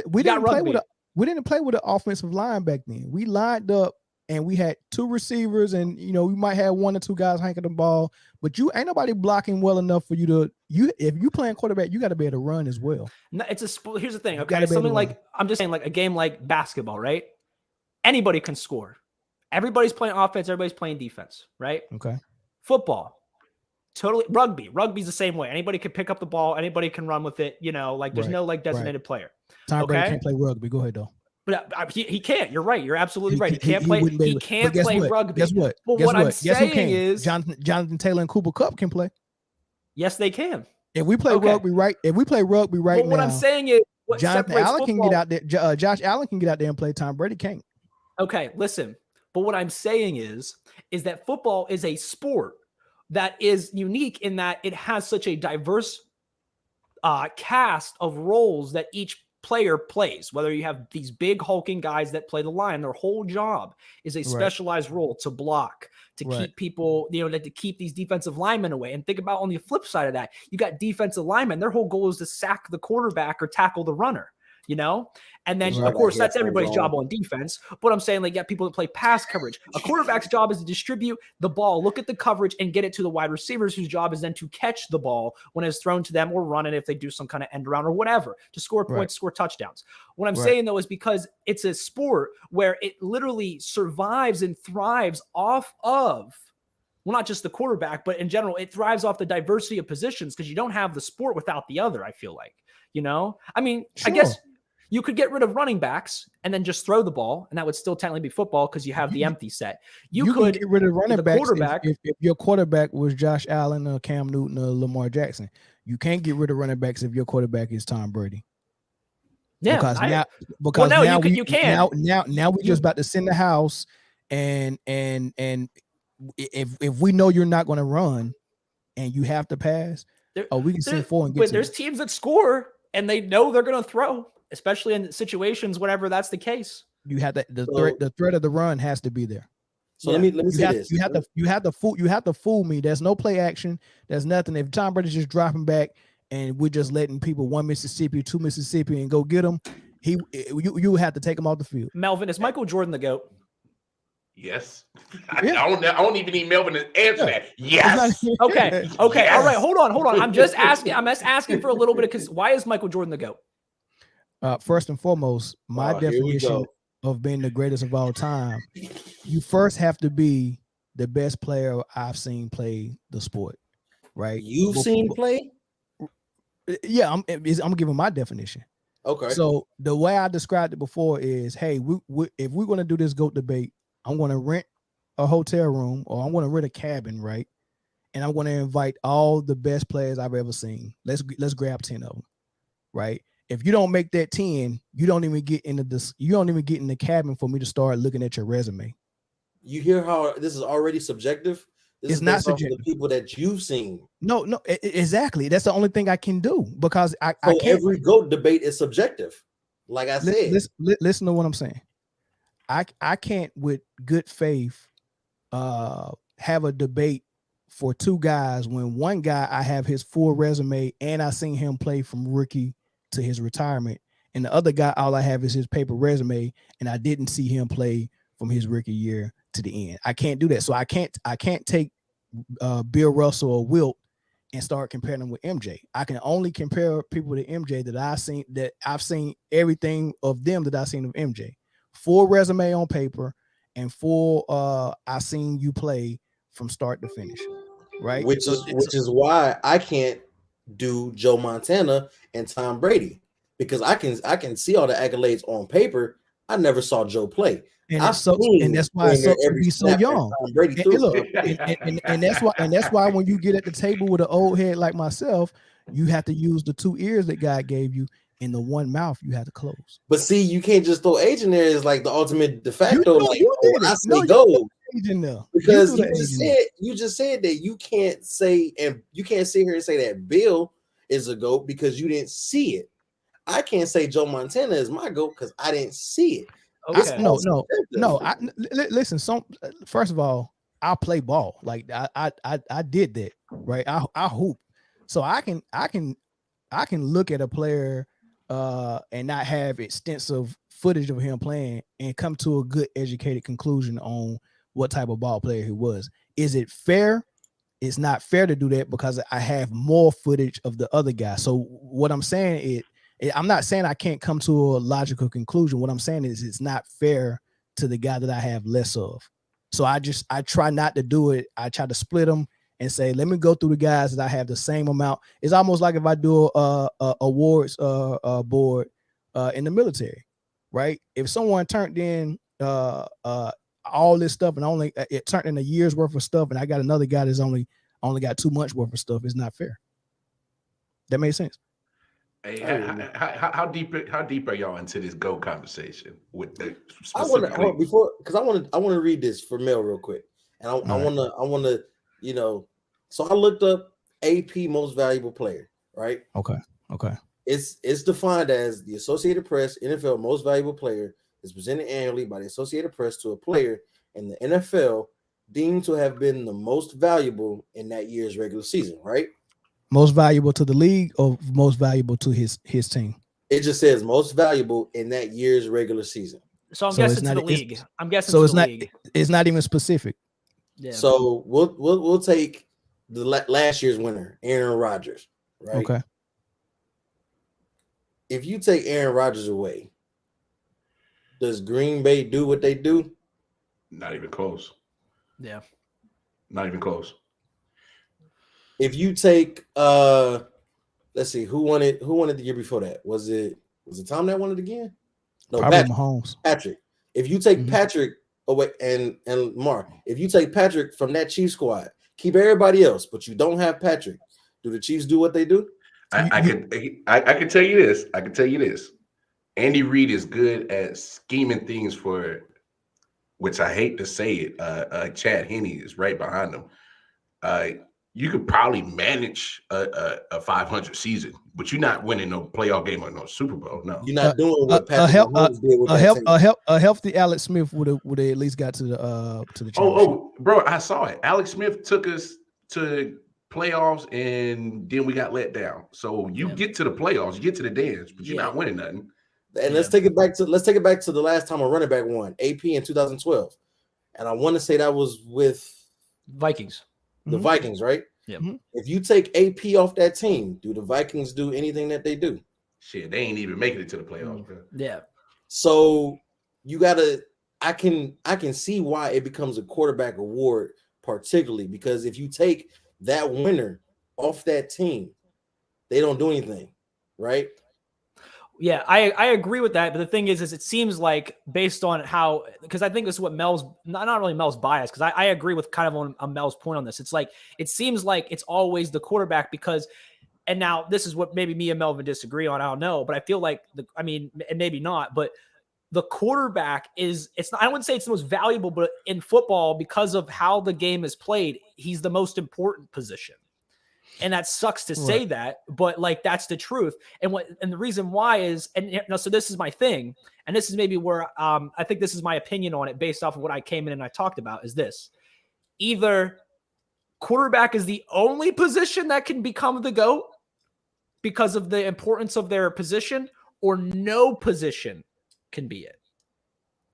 We didn't play with an offensive line back then. We lined up and we had two receivers, and we might have one or two guys hanking the ball, but you ain't nobody blocking well enough for you to. If you playing quarterback, you got to be able to run as well. No, here's the thing. Okay, something like I'm just saying, like a game like basketball, right? Anybody can score. Everybody's playing offense. Everybody's playing defense, right? Okay. Football, totally. Rugby's the same way. Anybody can pick up the ball. Anybody can run with it. There's no designated player. Tom Brady can't play rugby. Go ahead though. But he can't. You're right. You're absolutely right. He can't play. He can't play rugby. Guess what? But what I'm saying is, Jonathan Taylor and Cooper Kupp can play. Yes, they can. If we play rugby right, now, what I'm saying is, Jonathan Allen can get out there. Josh Allen can get out there and play. Tom Brady can't. Okay, listen. But what I'm saying is that football is a sport that is unique in that it has such a diverse cast of roles that each player plays, whether you have these big hulking guys that play the line, their whole job is a specialized role to block, to keep people, to keep these defensive linemen away. And think about on the flip side of that, you got defensive linemen. Their whole goal is to sack the quarterback or tackle the runner. And then of course that's everybody's job on defense. But I'm saying, like, you got people that play pass coverage. A quarterback's job is to distribute the ball, look at the coverage, and get it to the wide receivers, whose job is then to catch the ball when it's thrown to them, or run it if they do some kind of end around or whatever, to score points, score touchdowns. What I'm saying though is because it's a sport where it literally survives and thrives off of, well, not just the quarterback, but in general, it thrives off the diversity of positions, because you don't have the sport without the other, I feel like. I mean, I guess you could get rid of running backs and then just throw the ball, and that would still technically be football because you have the empty set. You could get rid of running backs if your quarterback was Josh Allen or Cam Newton or Lamar Jackson. You can't get rid of running backs if your quarterback is Tom Brady. Yeah, because now we're just about to send the house, and if we know you're not going to run and you have to pass, we can send 4 and get. But there's teams that score and they know they're going to throw, especially in situations whenever that's the case. You have the threat of the run has to be there. So let me say this. You have to fool me. There's no play action. There's nothing. If Tom Brady's just dropping back and we're just letting people 1 Mississippi, 2 Mississippi and go get them, you have to take him off the field. Melvin, is Michael Jordan the GOAT? Yes. I don't even need Melvin to answer that. Yes. Okay. Yes. All right. Hold on. I'm just asking for a little bit, because why is Michael Jordan the GOAT? First and foremost, my definition of being the greatest of all time, you first have to be the best player I've seen play the sport, right? You've seen play? Yeah, I'm giving my definition. Okay. So the way I described it before is, hey, if we're going to do this GOAT debate, I'm going to rent a hotel room, or I'm going to rent a cabin, right? And I'm going to invite all the best players I've ever seen. Let's grab 10 of them, right? If you don't make that 10, you don't even get into this. You don't even get in the cabin for me to start looking at your resume. You hear how this is already subjective? It's not subjective. The people that you've seen. No, exactly. That's the only thing I can do, because I can't. Every GOAT debate is subjective. Like I said, listen to what I'm saying. I can't, with good faith, have a debate for 2 guys when one guy I have his full resume and I seen him play from rookie to his retirement, and the other guy all I have is his paper resume and I didn't see him play from his rookie year to the end. I can't do that. So I can't take Bill Russell or Wilt and start comparing them with MJ. I can only compare people to MJ that I've seen everything of them that I've seen of MJ. Full resume on paper and full I seen you play from start to finish, right? Which is why I can't do Joe Montana and Tom Brady, because I can see all the accolades on paper. I never saw Joe play. And that's why it's so to be so young. And that's why when you get at the table with an old head like myself, you have to use the 2 ears that God gave you. In the 1 mouth you have to close. But see, you can't just throw age in there as like the ultimate de facto. Because you just said that you can't say, and you can't sit here and say that Bill is a GOAT because you didn't see it. I can't say Joe Montana is my GOAT because I didn't see it. Okay. No. Listen. First of all, I play ball. Like I did that, right? I hoop, so I can look at a player and not have extensive footage of him playing and come to a good educated conclusion on what type of ball player he was. Is it fair? It's not fair to do that because I have more footage of the other guy. So what I'm saying is, I'm not saying I can't come to a logical conclusion. What I'm saying is it's not fair to the guy that I have less of. So I try not to do it. I try to split them and say, let me go through the guys that I have the same amount. It's almost like if I do a awards board in the military, right? If someone turned in all this stuff and it turned in a year's worth of stuff, and I got another guy that's only got 2 months worth of stuff, it's not fair. That makes sense. Hey, how deep are y'all into this GOAT conversation with the I want to read this for Mel real quick, and I want to. So I looked up AP most valuable player, right? Okay. It's defined as the Associated Press NFL Most Valuable Player is presented annually by the Associated Press to a player in the NFL deemed to have been the most valuable in that year's regular season, right? Most valuable to the league or most valuable to his team? It just says most valuable in that year's regular season. So I'm So guessing it's to not- the it's- league. I'm guessing So to it's the not league. it's not even specific. Yeah. So we'll take the last year's winner, Aaron Rodgers, right? Okay. If you take Aaron Rodgers away, does Green Bay do what they do? Not even close. Yeah. Not even close. If you take let's see, who won it the year before that? Was it Tom that won it again? No, Probably Patrick. Mahomes. Patrick. If you take Mhm. Patrick away and Mark, if you take Patrick from that Chiefs squad, keep everybody else, but you don't have Patrick, do the Chiefs do what they do? I can tell you this. I can tell you this. Andy Reid is good at scheming things for, which I hate to say it. Chad Henne is right behind him. You could probably manage a 500 season, but you're not winning no playoff game or no Super Bowl. No, You're not doing what Patrick Mahomes did with that team. A healthy Alex Smith would have at least got to the championship. Oh, bro, I saw it. Alex Smith took us to playoffs, and then we got let down. So you get to the playoffs, you get to the dance, but you're not winning nothing. And let's take it back to the last time a running back won, AP in 2012, and I want to say that was with Vikings. The Vikings, right? Yeah. If you take AP off that team, do the Vikings do anything that they do? Shit, they ain't even making it to the playoffs, bro. Yeah. So you gotta. I can see why it becomes a quarterback award, particularly because if you take that winner off that team, they don't do anything, right? Yeah, I agree with that. But the thing is it seems like based on how, because I think this is what Mel's, not really Mel's bias, because I agree with kind of on Mel's point on this. It's like, it seems like it's always the quarterback because, and now this is what maybe me and Melvin disagree on, I don't know, but I feel like, and maybe not, but the quarterback it's not, I wouldn't say it's the most valuable, but in football, because of how the game is played, he's the most important position. And that sucks to say that, but like, that's the truth. And the reason why is, so this is my thing. And this is maybe where, I think this is my opinion on it based off of what I came in and I talked about is this: either quarterback is the only position that can become the GOAT because of the importance of their position, or no position can be it.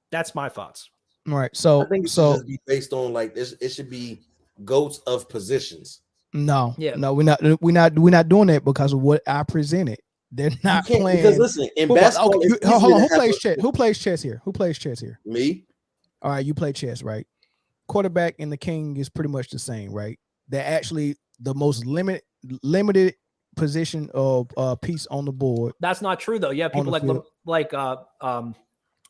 That's my thoughts. All right. So I think it should just be based on like this. It should be GOATs of positions. No, we're not doing that because of what I presented. They're not playing because listen, in basketball, hold on. Who plays chess? Who plays chess here? Who plays chess here? Me. All right, you play chess, right? Quarterback and the king is pretty much the same, right? They're actually the most limited position of piece on the board. That's not true though. Yeah, people like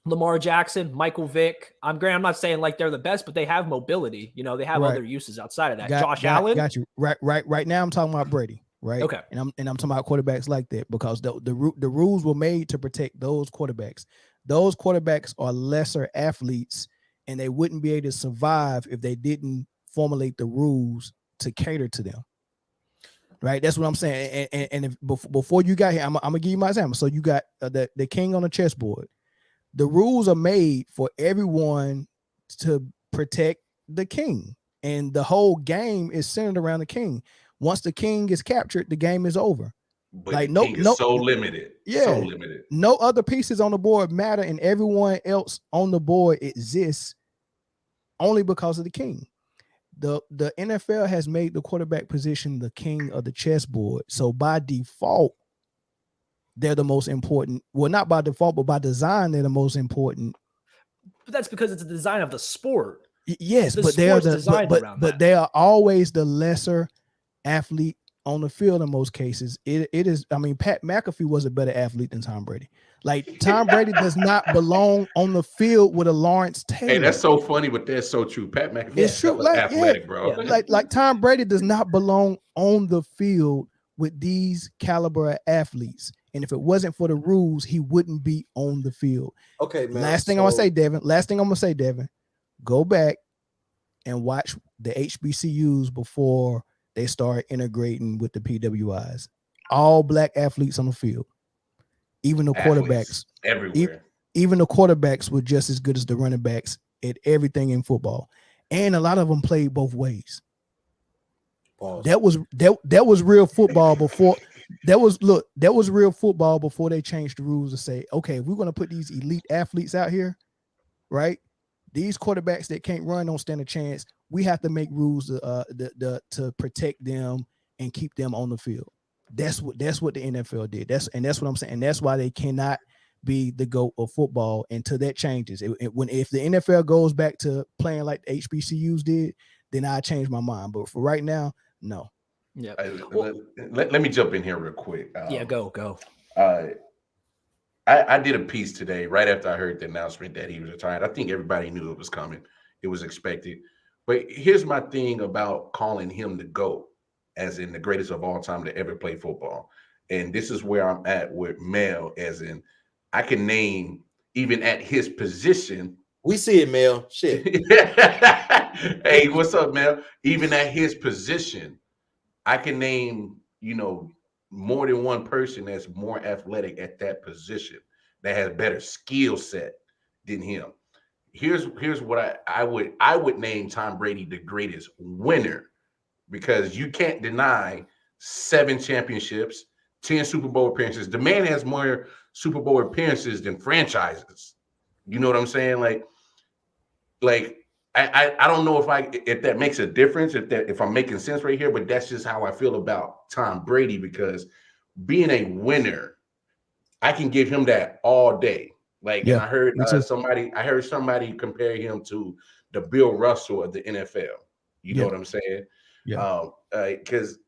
Lamar Jackson, Michael Vick. I'm not saying like they're the best, but they have mobility. You know, they have other uses outside of that. Josh Allen. Got you. Right now I'm talking about Brady, right? Okay. And I'm talking about quarterbacks like that because the rules were made to protect those quarterbacks. Those quarterbacks are lesser athletes and they wouldn't be able to survive if they didn't formulate the rules to cater to them. Right, that's what I'm saying. And if, before you got here, I'm gonna give you my example. So you got the king on the chessboard. The rules are made for everyone to protect the king, and the whole game is centered around the king. Once the king is captured, the game is over. But like the king is so limited. Yeah, so limited. No other pieces on the board matter, and everyone else on the board exists only because of the king. The NFL has made the quarterback position the king of the chessboard. So by default, they're the most important. Well, not by default, but by design, they're the most important. But that's because it's the design of the sport. Yes, but they are but they are always the lesser athlete on the field in most cases. It is. I mean, Pat McAfee was a better athlete than Tom Brady. Like Tom Brady does not belong on the field with a Lawrence Taylor. Hey, that's so funny, but that's so true. Pat McAfee is true. Athletic, bro. Like Tom Brady does not belong on the field with these caliber athletes. And if it wasn't for the rules, he wouldn't be on the field. Okay, man. Last thing I'm gonna say, Devin, go back and watch the HBCUs before they start integrating with the PWIs. all black athletes on the field. Even the Athletes quarterbacks, everywhere. even the quarterbacks were just as good as the running backs at everything in football, and a lot of them played both ways. Pause. That was real football before. That was real football before they changed the rules to say, okay, if we're going to put these elite athletes out here, right? These quarterbacks that can't run don't stand a chance. We have to make rules to protect them and keep them on the field. That's what the NFL did. That's what I'm saying. And that's why they cannot be the GOAT of football until that changes. If the NFL goes back to playing like the HBCUs did, then I change my mind. But for right now, no. Yeah. Let me jump in here real quick. Yeah, go. I did a piece today right after I heard the announcement that he was retired. I think everybody knew it was coming. It was expected. But here's my thing about calling him the GOAT, as in the greatest of all time to ever play football. And this is where I'm at with Mel, as in I can name, even at his position. We see it, Mel. Shit. Hey, what's up, Mel? Even at his position, I can name, more than one person that's more athletic at that position, that has better skill set than him. Here's what I would name Tom Brady the greatest winner, because you can't deny 7 championships, 10 Super Bowl appearances. The man has more Super Bowl appearances than franchises. You know what I'm saying? Like I don't know if that makes a difference, if I'm making sense right here, but that's just how I feel about Tom Brady, because being a winner, I can give him that all day. And I heard somebody compare him to the Bill Russell of the NFL. You know what I'm saying? Yeah. Because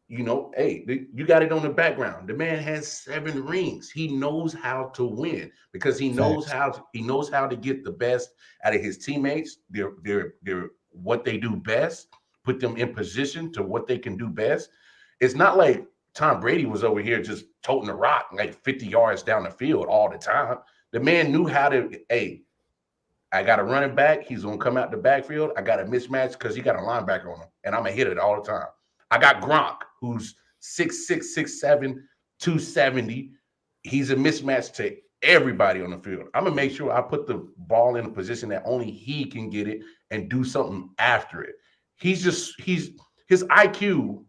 hey, you got it on the background. The man has 7 rings. He knows how to win, because he knows how to get the best out of his teammates. They're what they do best, put them in position to what they can do best. It's not like Tom Brady was over here just toting the rock like 50 yards down the field all the time. The man knew how to, hey, I got a running back. He's going to come out the backfield. I got a mismatch because he got a linebacker on him, and I'm going to hit it all the time. I got Gronk, who's 6'6", 6'7", 270. He's a mismatch to everybody on the field. I'm going to make sure I put the ball in a position that only he can get it and do something after it. His IQ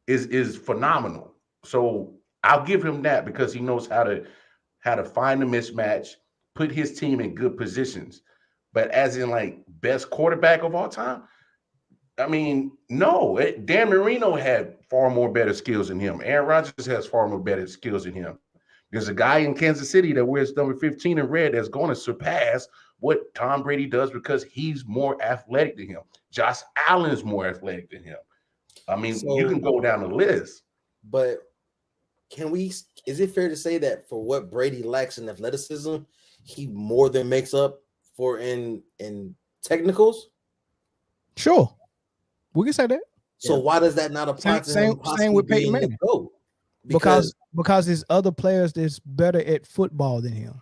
is phenomenal. So I'll give him that, because he knows how to find a mismatch, put his team in good positions. But as in like best quarterback of all time, I mean, no. Dan Marino had far more better skills than him. Aaron Rodgers has far more better skills than him. There's a guy in Kansas City that wears number 15 in red that's going to surpass what Tom Brady does, because he's more athletic than him. Josh Allen's more athletic than him. I mean, you can go down the list. But is it fair to say that for what Brady lacks in athleticism, he more than makes up for in technicals? Sure. We can say that. So why does that not apply to him same with Peyton Manning? Because there's other players that's better at football than him.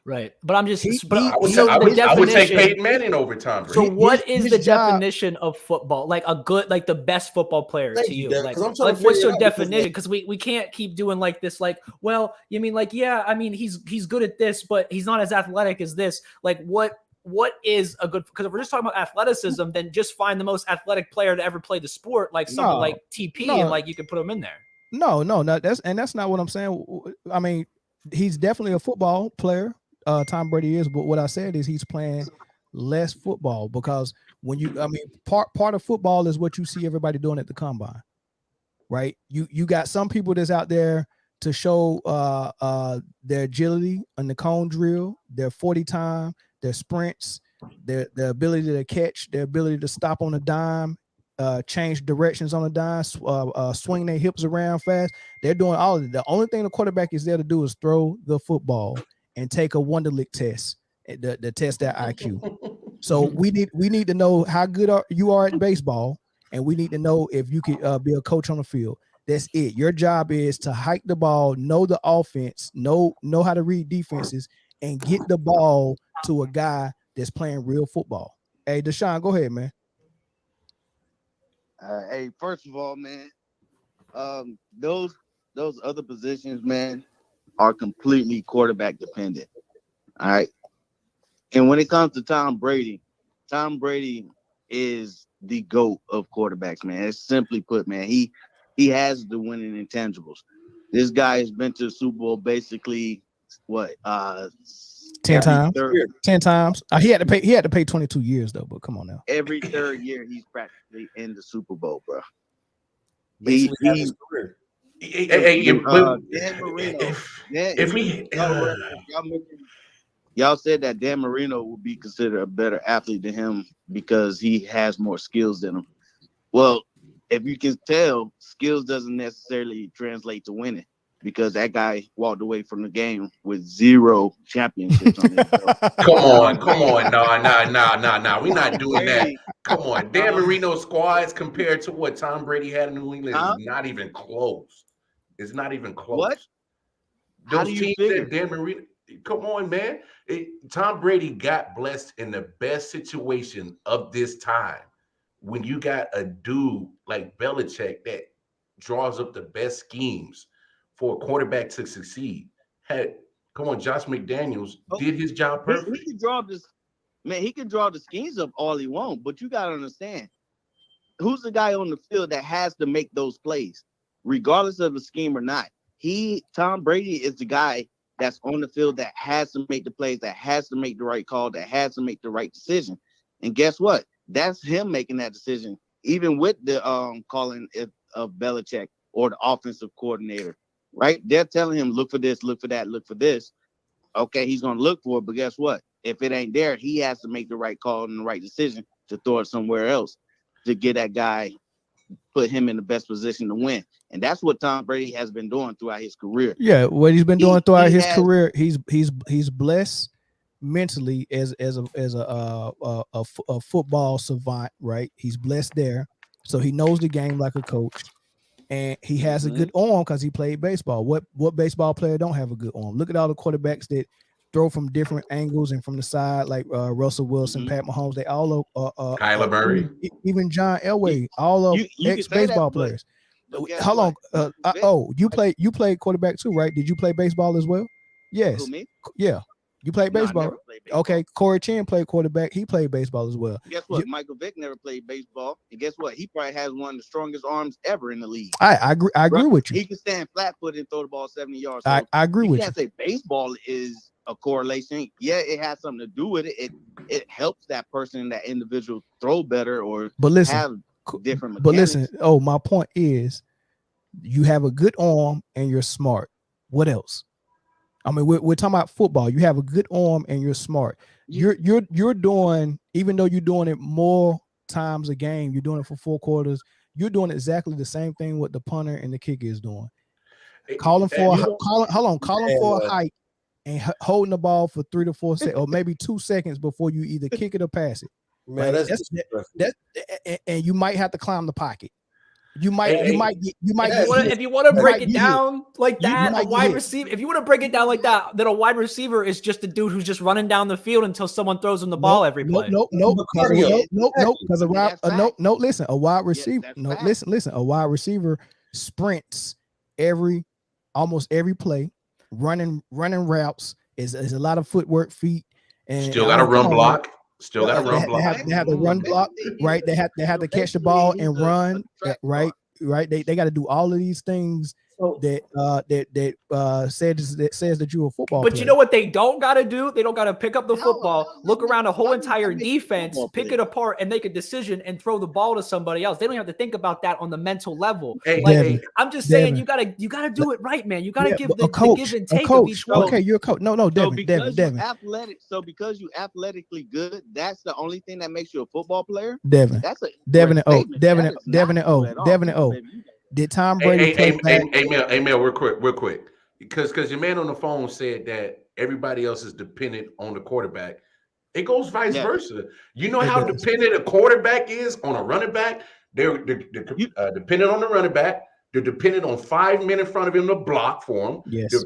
Right. But I'm just I would take Peyton Manning over Tom Brady. So what is the definition of football? Like the best football player to you? Like what's your definition? Because we can't keep doing like this, like, well, you mean like, yeah, I mean he's good at this, but he's not as athletic as this. Like what is a good, because if we're just talking about athleticism, then just find the most athletic player to ever play the sport, like someone like TP, and like you can put him in there. No, that's not what I'm saying. I mean, he's definitely a football player. Tom Brady is, but what I said is he's playing less football, because part of football is what you see everybody doing at the combine, right? You got some people that's out there to show their agility on the cone drill, their 40 time, their sprints, their ability to catch, their ability to stop on a dime, change directions on a dime, swing their hips around fast. They're doing all of it. The only thing the quarterback is there to do is throw the football and take a Wonderlic test, the test that IQ. So we need to know how good you are at baseball, and we need to know if you could be a coach on the field. That's it. Your job is to hike the ball, know the offense, know how to read defenses, and get the ball to a guy that's playing real football. Hey, Deshaun, go ahead, man. Hey, first of all, man, those positions, man, are completely quarterback dependent. All right. And when it comes to Tom Brady is the GOAT of quarterbacks, man. It's simply put, man. He has the winning intangibles. This guy has been to the Super Bowl basically what 10 every times. third 10 times. He had to pay 22 years though, but come on now. every third year he's practically in the Super Bowl, bro. Basically, half his career. Dan Marino. If we Y'all said that Dan Marino would be considered a better athlete than him because he has more skills than him. Well, if you can tell, skills doesn't necessarily translate to winning because that guy walked away from the game with 0 championships on his belt. come on, no, we're not doing that. Come on, Dan Marino's squads compared to what Tom Brady had in New England is not even close. It's not even close. What? Those How do you teams figure? that Dan Marino, come on, man. Tom Brady got blessed in the best situation of this time when you got a dude like Belichick that draws up the best schemes for a quarterback to succeed. Come on, Josh McDaniels did his job perfect. He can draw this, man. He can draw the schemes up all he wants, but you got to understand who's the guy on the field that has to make those plays, regardless of the scheme or not. Tom Brady is the guy that's on the field that has to make the plays, that has to make the right call, that has to make the right decision. And guess what? That's him making that decision, even with the calling of Belichick or the offensive coordinator, right? They're telling him, look for this, look for that, look for this. Okay, he's going to look for it, but guess what? If it ain't there, he has to make the right call and the right decision to throw it somewhere else to get that guy, put him in the best position to win. And that's what Tom Brady has been doing throughout his career. Yeah, what he's been doing throughout his career, he's blessed mentally as a football savant, right? He's blessed there, so he knows the game like a coach, and he has a good arm because he played baseball. What baseball player don't have a good arm? Look at all the quarterbacks that throw from different angles and from the side, like Russell Wilson, Pat Mahomes. They all Kyler Murray, even John Elway, all of ex-baseball players. Hold on. You played quarterback too, right? Did you play baseball as well? Yes. Who, me? Yeah. You played baseball. Played baseball. Okay. Corey Chin played quarterback. He played baseball as well. Guess what? Michael Vick never played baseball. And guess what? He probably has one of the strongest arms ever in the league. I agree with you. He can stand flat-footed and throw the ball 70 yards. So I agree with you. You can't say baseball is a correlation. Yeah, it has something to do with it. It helps that person, that individual throw better or have different mechanics. But listen, my point is you have a good arm and you're smart. What else? I mean, we're talking about football. You have a good arm and you're smart. You're doing, even though you're doing it more times a game, you're doing it for 4 quarters. You're doing exactly the same thing what the punter and the kicker is doing. Calling for a hike and holding the ball for 3 to 4 seconds, or maybe 2 seconds before you either kick it or pass it. Man, right? That's and you might have to climb the pocket. You might get if you want to break it down like that, a wide receiver. If you want to break it down like that, then a wide receiver is just a dude who's just running down the field until someone throws him the ball every play. Listen, a wide receiver. Listen. A wide receiver sprints almost every play, running routes. Is a lot of footwork, feet, and still got to run block. Still got to run block. They have to run block, right? They have to catch the ball and run, right? They got to do all of these things that says that you're a football player. But you know what they don't got to do? They don't got to pick up the football, look around a whole entire defense, pick it apart, and make a decision and throw the ball to somebody else. They don't have to think about that on the mental level. I'm just saying, you gotta do it right, man. You gotta give the give and take of each one. Okay, you're a coach. No, Devin. So because you athletically good, that's the only thing that makes you a football player. Devin and O. Did Tom Brady Hey, Mel, real quick. Because your man on the phone said that everybody else is dependent on the quarterback. It goes vice versa. You know how dependent a quarterback is on a running back? They're dependent on the running back. They're dependent on 5 men in front of him to block for them.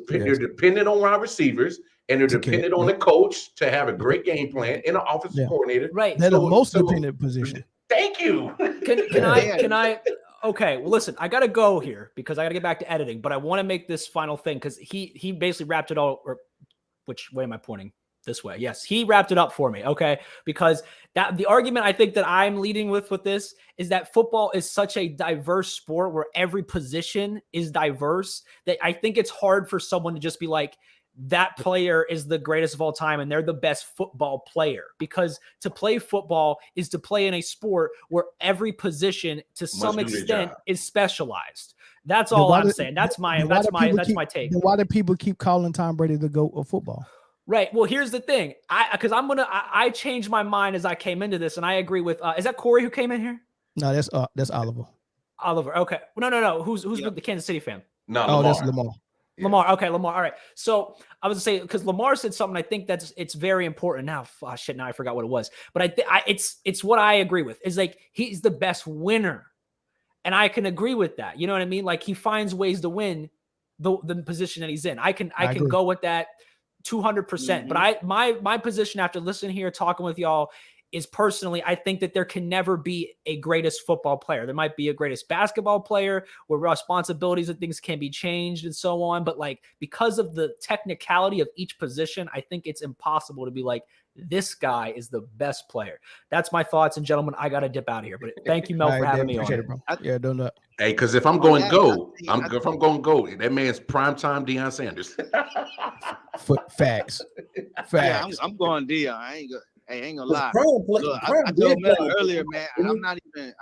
They're dependent on wide receivers, and they're dependent on the coach to have a great game plan and an offensive coordinator. Right. They're the most dependent position. Thank you. Can I Okay, well, listen, I gotta go here because I gotta get back to editing, but I want to make this final thing because he basically wrapped it all. Or which way am I pointing? This way. Yes, he wrapped it up for me. Okay, because that the argument I think that I'm leading with this is that football is such a diverse sport where every position is diverse that I think it's hard for someone to just be like, that player is the greatest of all time and they're the best football player, because to play football is to play in a sport where every position to some extent is specialized. That's all I'm saying. That's my take. Then why do people keep calling Tom Brady the GOAT of football? Right. Well, here's the thing. I changed my mind as I came into this, and I agree with is that Corey who came in here? No, that's Oliver. Oliver. Okay. No. Who's the Kansas City fan? No, Lamar. That's Lamar. Yeah. Lamar. Okay, Lamar. All right. So I was gonna say, because Lamar said something, I think it's very important. Now, now I forgot what it was. But it's what I agree with. Is like he's the best winner, and I can agree with that. You know what I mean? Like he finds ways to win the position that he's in. I can go with that 200%. But my position after listening here, talking with y'all, is personally, I think that there can never be a greatest football player. There might be a greatest basketball player where responsibilities and things can be changed and so on. But like, because of the technicality of each position, I think it's impossible to be like, this guy is the best player. That's my thoughts. And gentlemen, I got to dip out of here, but thank you, Mel, for having me on. It, bro. Yeah, don't know. Hey, because if I'm going GOAT, that man's primetime Deion Sanders. Facts. Yeah, I'm going Deion. I ain't gonna lie. Look, I told Mel earlier, man. I'm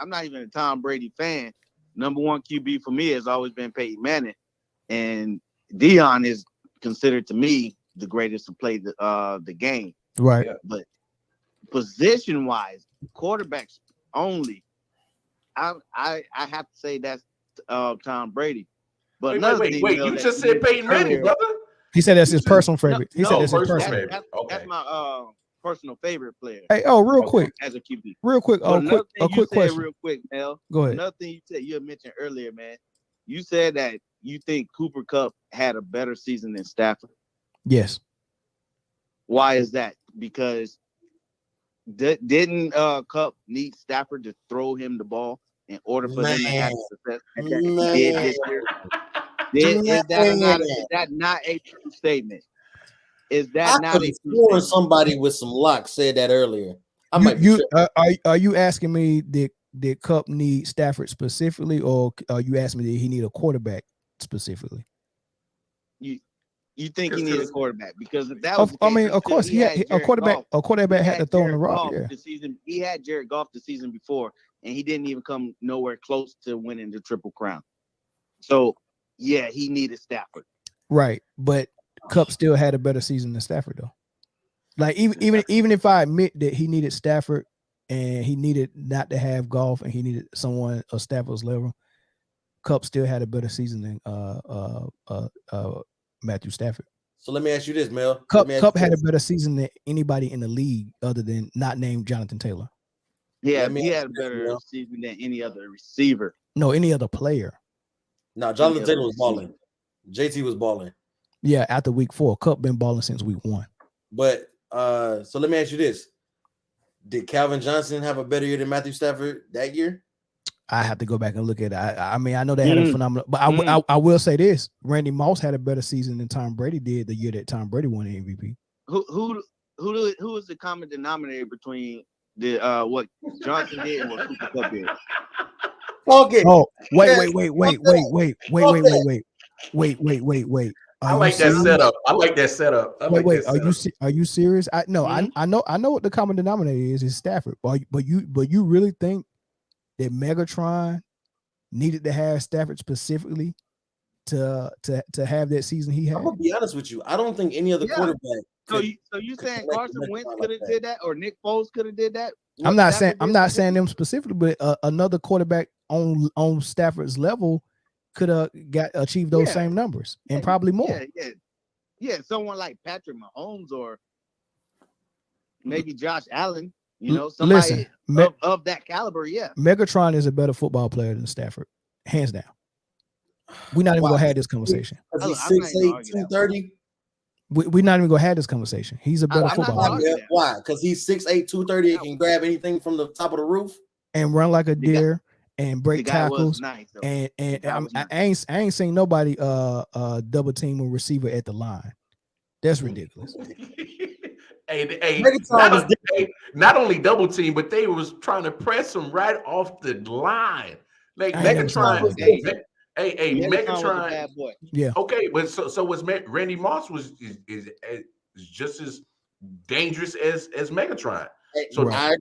not even a Tom Brady fan. Number one QB for me has always been Peyton Manning, and Deion is considered to me the greatest to play the game. Right. But position wise, quarterbacks only, I have to say that's Tom Brady. But wait, you just said Peyton Manning, brother. He said that's his personal favorite. He said that's his personal favorite. That's my personal favorite player. Hey, real quick. As a QB. Real quick. A quick question. Real quick, Mel. Go ahead. Another thing you had mentioned earlier, man. You said that you think Cooper Kupp had a better season than Stafford. Yes. Why is that? Because didn't Kupp need Stafford to throw him the ball in order for him to have success? Is that not a true statement? Is that not a true statement? Somebody with some luck said that earlier. Are you asking me did Kupp need Stafford specifically, or are you asking me did he need a quarterback specifically? You think he needed a quarterback, because if that was the case, I mean, of course he had a quarterback. A quarterback had to throw in the rock. Yeah. He had Jared Goff the season before, and he didn't even come nowhere close to winning the Triple Crown. So yeah, he needed Stafford. Right, but Kupp still had a better season than Stafford though. Like even if I admit that he needed Stafford and he needed not to have Goff and he needed someone of Stafford's level, Kupp still had a better season than Matthew Stafford. So let me ask you this, Mel. Kupp had a better season than anybody in the league other than not named Jonathan Taylor. Yeah, he had a better season than any other receiver. No, any other player. No, Jonathan Taylor was balling. JT was balling. Yeah, after week 4. Kupp been balling since week 1. But so let me ask you this. Did Calvin Johnson have a better year than Matthew Stafford that year? I have to go back and look at it. I mean, I know they had a phenomenal, but I will say this: Randy Moss had a better season than Tom Brady did the year that Tom Brady won the MVP. Who is the common denominator between the what Johnson did and what Cooper Kupp did? Okay. Oh, wait. I like that setup. Are you serious? I know what the common denominator is Stafford. But you really think that Megatron needed to have Stafford specifically to have that season he had? I'm gonna be honest with you. I don't think any other quarterback. So you saying Carson Wentz could have did that, or Nick Foles could have did that? I'm not saying them specifically, but another quarterback on Stafford's level could have achieved those same numbers and probably more. Yeah. Someone like Patrick Mahomes or maybe Josh Allen. You know, somebody of that caliber, yeah. Megatron is a better football player than Stafford, hands down. We're not even gonna have this conversation. He's 6'8", 230. We're not even gonna have this conversation. He's a better football player. Why? Because he's 6'8", 230 and can grab anything from the top of the roof and run like a deer and break The guy was tackles. nice, though. And The guy was nice. I ain't seen nobody double team a receiver at the line. That's ridiculous. Megatron was different. Not only double team, but they was trying to press him right off the line. Like I ain't never seen Megatron Megatron, was that. different. Megatron was a Megatron. bad boy. Yeah. Okay, but so was Randy Moss is just as dangerous as Megatron. So Right.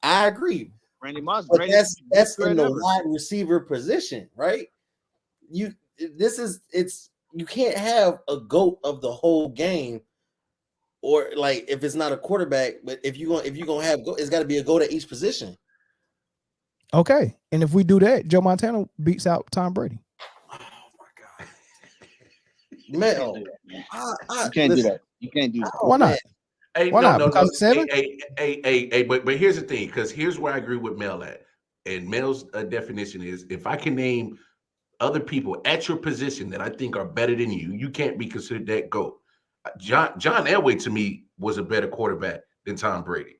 I agree. Randy Moss, But greatest that's in threat the ever. wide receiver position, right? You can't have a GOAT of the whole game, or like if it's not a quarterback, but if you're gonna have GOAT, it's got to be a GOAT at each position. Okay. And if we do that, Joe Montana beats out Tom Brady. Oh my god, man! You can't do that. You can't do that. Why not? Hey, Why no, not? no, Because no. it's 7? But here's the thing, because here's where I agree with Mel at. And Mel's definition is, if I can name other people at your position that I think are better than you, you can't be considered that GOAT. John Elway to me was a better quarterback than Tom Brady.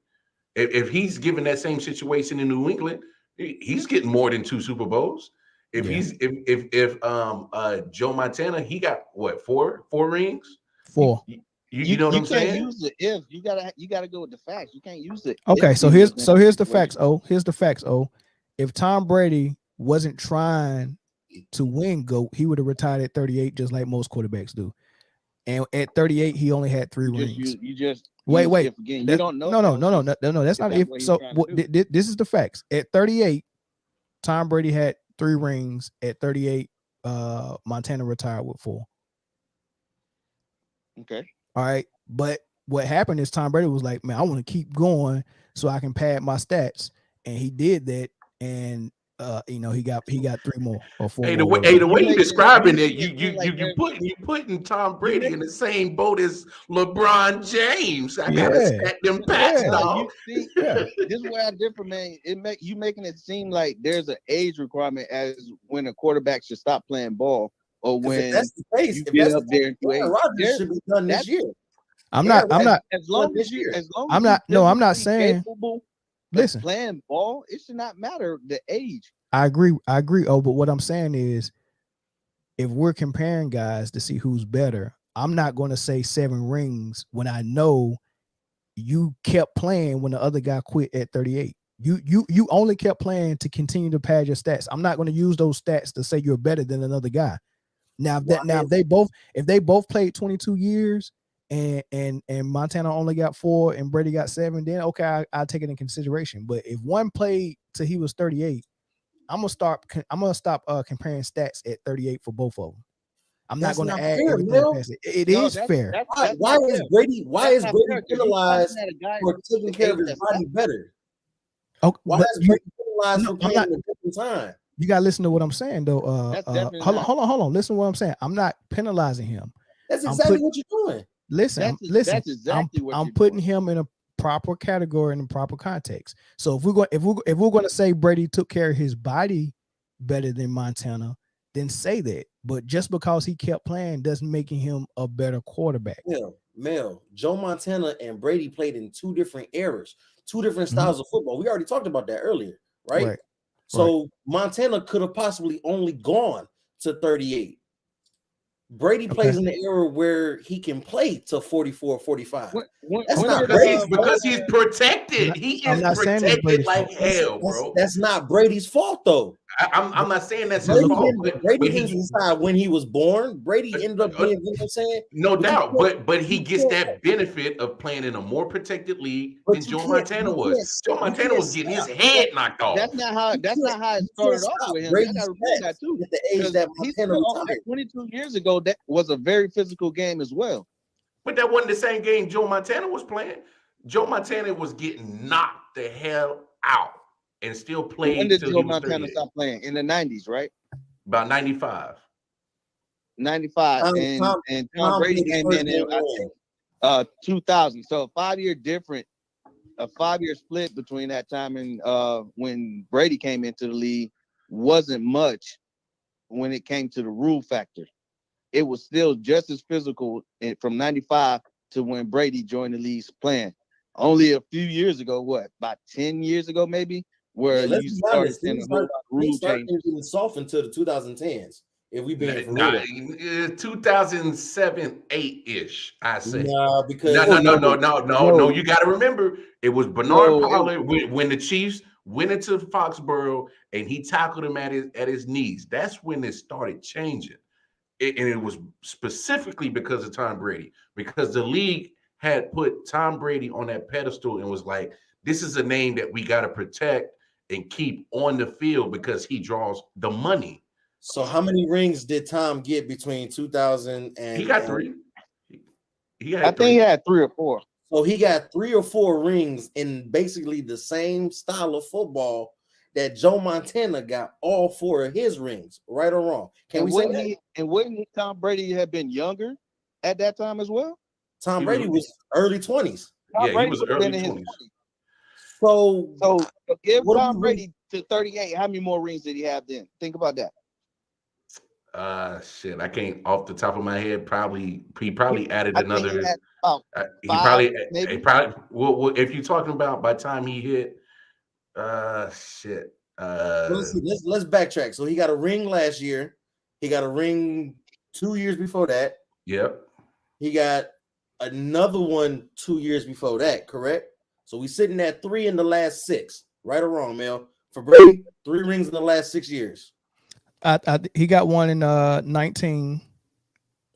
If he's given that same situation in New England, he's getting more than 2 Super Bowls. If Joe Montana, he got what, four rings? 4. You know what I'm saying? You can't use the if. You gotta go with the facts. You can't use it. Okay, so here's the facts. Here's the facts. If Tom Brady wasn't trying to win GOAT, he would have retired at 38, just like most quarterbacks do. And at 38, he only had 3 rings. You just Wait. again. You don't know. No. That's not if. So this is the facts. At 38, Tom Brady had 3 rings. At 38, Montana retired with 4. Okay. All right. But what happened is Tom Brady was like, man, I want to keep going so I can pad my stats. And he did that. And he got 3 more or 4 more. The way you describing it, you putting Tom Brady in the same boat as LeBron James. I gotta stack them packs, dog. This is where I differ, man. You making it seem like there's an age requirement as when a quarterback should stop playing ball, or when if that's the case, you get up there into age. Rodgers should be done this year. I'm not. As long as I'm not saying. Listen, playing ball, it should not matter the age. I agree. Oh, but what I'm saying is, if we're comparing guys to see who's better, I'm not going to say 7 rings when I know you kept playing when the other guy quit at 38. You only kept playing to continue to pad your stats. I'm not going to use those stats to say you're better than another guy. Now if they both played 22 years and Montana only got 4 and Brady got 7, then okay, I'll take it in consideration. But if one played till he was 38, I'm gonna stop comparing stats at 38 for both of them. I'm not going to add everything past it. It is fair. Why is Brady penalized for taking care of his body better? Okay, why is Brady penalized for playing at a different time? You gotta listen to what I'm saying, though. Hold on. Listen to what I'm saying. I'm not penalizing him. That's exactly what you're doing. Listen. That's exactly what I'm putting him in a proper category in a proper context. So if we're going to say Brady took care of his body better than Montana, then say that. But just because he kept playing doesn't make him a better quarterback. Mel, Joe Montana and Brady played in 2 different eras, 2 different styles of football. We already talked about that earlier, right? So Montana could have possibly only gone to 38. Brady plays in the era where he can play to 44, 45. That's not because he's protected. He is protected like hell, bro. That's not Brady's fault, though. I'm not saying that's his fault. Brady didn't decide when he was born. Brady ended up being, you know what I'm saying? No doubt, but he gets that benefit of playing in a more protected league than Joe Montana was. Joe Montana was getting his head knocked off. That's not how it started off with him. I gotta remember that too. At the age that Montana retired. 22 years ago, that was a very physical game as well. But that wasn't the same game Joe Montana was playing. Joe Montana was getting knocked the hell out and still played. When did Joe Montana stop playing? In the 90s, right? About 95. 95. And Tom Brady came in I think 2000. So a 5-year split between that time and when Brady came into the league wasn't much when it came to the rule factor. It was still just as physical from 95 to when Brady joined the league playing. Only a few years ago, about 10 years ago, maybe, where let's you be started honest. seeing a whole lot of rule Things started changes. getting soft until the 2010s. If we being for Nah, real. 2007, 8-ish, I say. Nah, No, because No, You got to remember, it was Bernard no, Pollard when the Chiefs went into Foxborough and he tackled him at his knees. That's when it started changing. And it was specifically because of Tom Brady, because the league had put Tom Brady on that pedestal and was like, this is a name that we got to protect and keep on the field because he draws the money. So how many rings did Tom get between 2000 He and got 3. He I had think he 3. had 3 or 4. so he got 3 or 4 rings in basically the same style of football that Joe Montana got all 4 of his rings, right or wrong? Can we say that? Wouldn't Tom Brady have been younger at that time as well? Tom Brady was early 20s. Tom He Brady was would have early been in his 20s. 20s. So So give what do Tom we Brady to 38. How many more rings did he have then? Think about that. Shit, I can't off the top of my head. He probably added I think he another. had about He 5, probably maybe. well, if you're talking about by the time he hit, shit. let's backtrack. So he got a ring last year. He got a ring 2 years before that. Yep. He got another one 2 years before that, correct? So we sitting at 3 in the last 6, right or wrong, Mel? For Brady, 3 rings in the last 6 years. He got one in 19,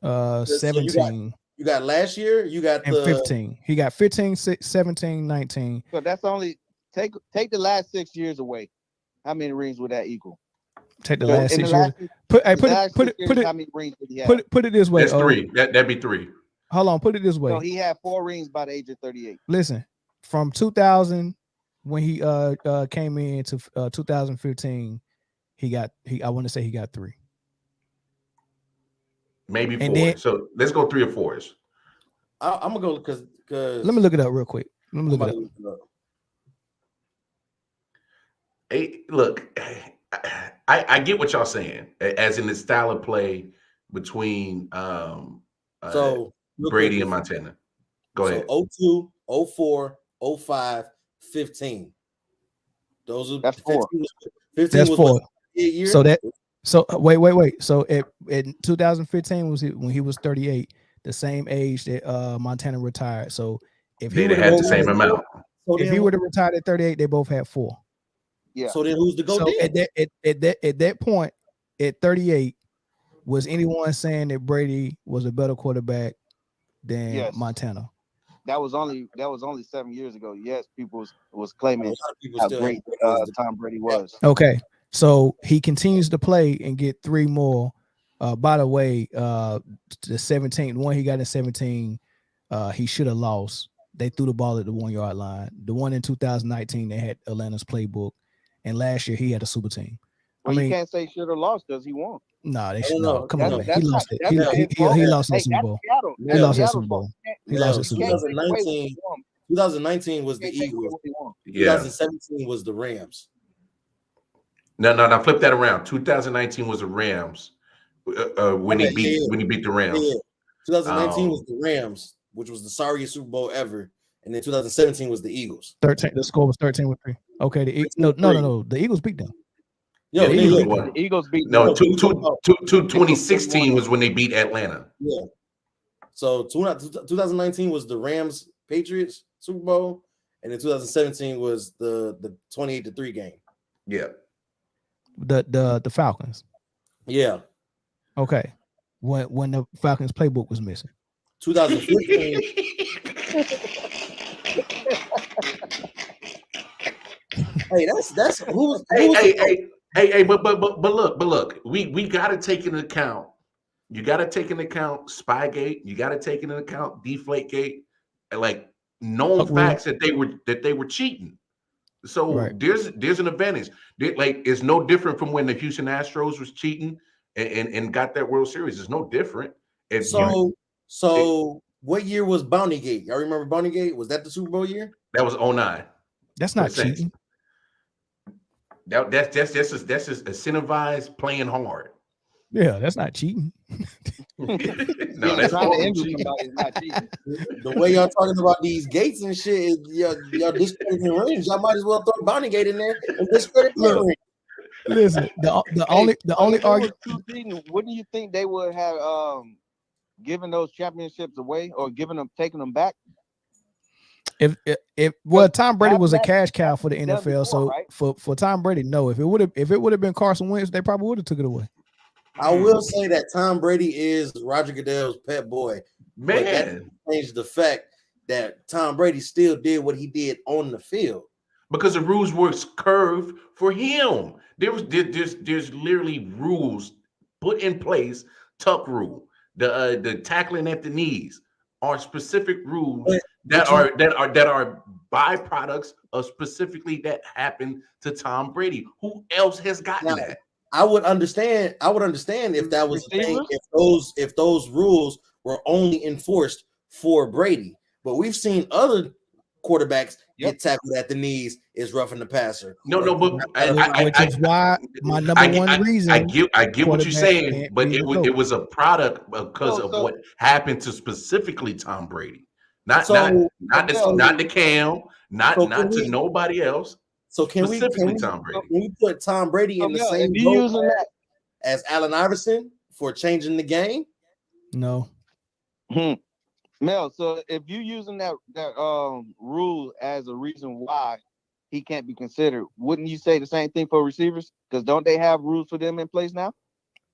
So 17, you got last year, you got and the 15. He got 15, 17, 19. So that's only take the last 6 years away. How many rings would that equal? Take the So last in 6 the years. last 6 years, how many rings did he have? Put it this way. That's 3. That'd be 3. Hold on. Put it this way. So he had 4 rings by the age of 38. Listen, from 2000 when he came in to 2015, I want to say he got 3. Maybe 4. Then, so let's go 3 or 4s. I'm gonna go because let me look it up real quick. Let me look it up. Hey, look, I get what y'all saying, as in the style of play between so Brady and Montana. Go ahead. So 02, 04, 05, 15. Those are That's 4. 15 That's was 4. What, year? So wait. So in 2015 was when he was 38, the same age that Montana retired. So if he They had the same amount. If he would have retired at 38, they both had 4. Yeah. So then who's the GOAT? So at that point, at 38, was anyone saying that Brady was a better quarterback than Montana? That was only 7 years ago. Yes, people was claiming how great Tom Brady was. Okay, so he continues to play and get 3 more. By the way, the 17 one he got in 17, he should have lost. They threw the ball at the 1-yard line. The one in 2019, they had Atlanta's playbook, and last year he had a super team. Well, you can't say should have lost because he won. Nah, they should know. Come on, man. He lost it. He lost that Super Bowl. He lost that Super Bowl. He lost that Super Bowl. 2019 was the Eagles. 2017 was the Rams. No. Flip that around. 2019 was the Rams when he beat the Rams. Yeah. 2019 was the Rams, which was the sorriest Super Bowl ever, and then 2017 was the Eagles. 13. The score was 13-3. Okay. No. The Eagles beat them. Yo, the Eagles beat. No, 2016 was when they beat Atlanta. Yeah. So 2019 was the Rams Patriots Super Bowl, and then 2017 was the 28-3 game. Yeah. The Falcons. Yeah. Okay. When the Falcons playbook was missing. 2015. Hey, that's who's Hey, but look, we gotta take into account. You gotta take into account Spygate. You gotta take into account Deflategate, like known facts that they were cheating. So there's an advantage. It's no different from when the Houston Astros was cheating and got that World Series. It's no different. So what year was Bountygate? Y'all remember Bountygate? Was that the Super Bowl year? That was 09. That's not cheating. That's just incentivized playing hard. Yeah, that's not cheating. No, Yeah, that's trying to all injure cheating. somebody is not cheating. The way y'all talking about these gates and shit, is y'all discrediting rings. Y'all might as well throw Bounty Gate in there and discredit that Look, ring. listen, the Hey, only if it was argument. true cheating, wouldn't you think they would have given those championships away or taking them back? If Tom Brady was a cash cow for the NFL, so right? for Tom Brady, no. If it would have been Carson Wentz, they probably would have took it away. I will say that Tom Brady is Roger Goodell's pet boy, but that Man, changed the fact that Tom Brady still did what he did on the field. because the rules were curved for him. There's literally rules put in place. Tuck rule, the tackling at the knees are specific rules But that are byproducts of specifically that happened to Tom Brady. Who else has gotten Now, that? I would understand if that was the thing, Receivers? if those rules were only enforced for Brady. But we've seen other quarterbacks get tackled at the knees is roughing the passer. No, Or- but Which is why my number one reason. I get what you're quarterback saying, can't but be it the was GOAT. a product because of what happened to specifically Tom Brady, not So- the Cam, not can to we- nobody else. So can we Tom Brady. can we put Tom Brady in the Mel, same if you boat using that, as Allen Iverson for changing the game? No, Mel, so if you using that rule as a reason why he can't be considered, wouldn't you say the same thing for receivers? Because don't they have rules for them in place now?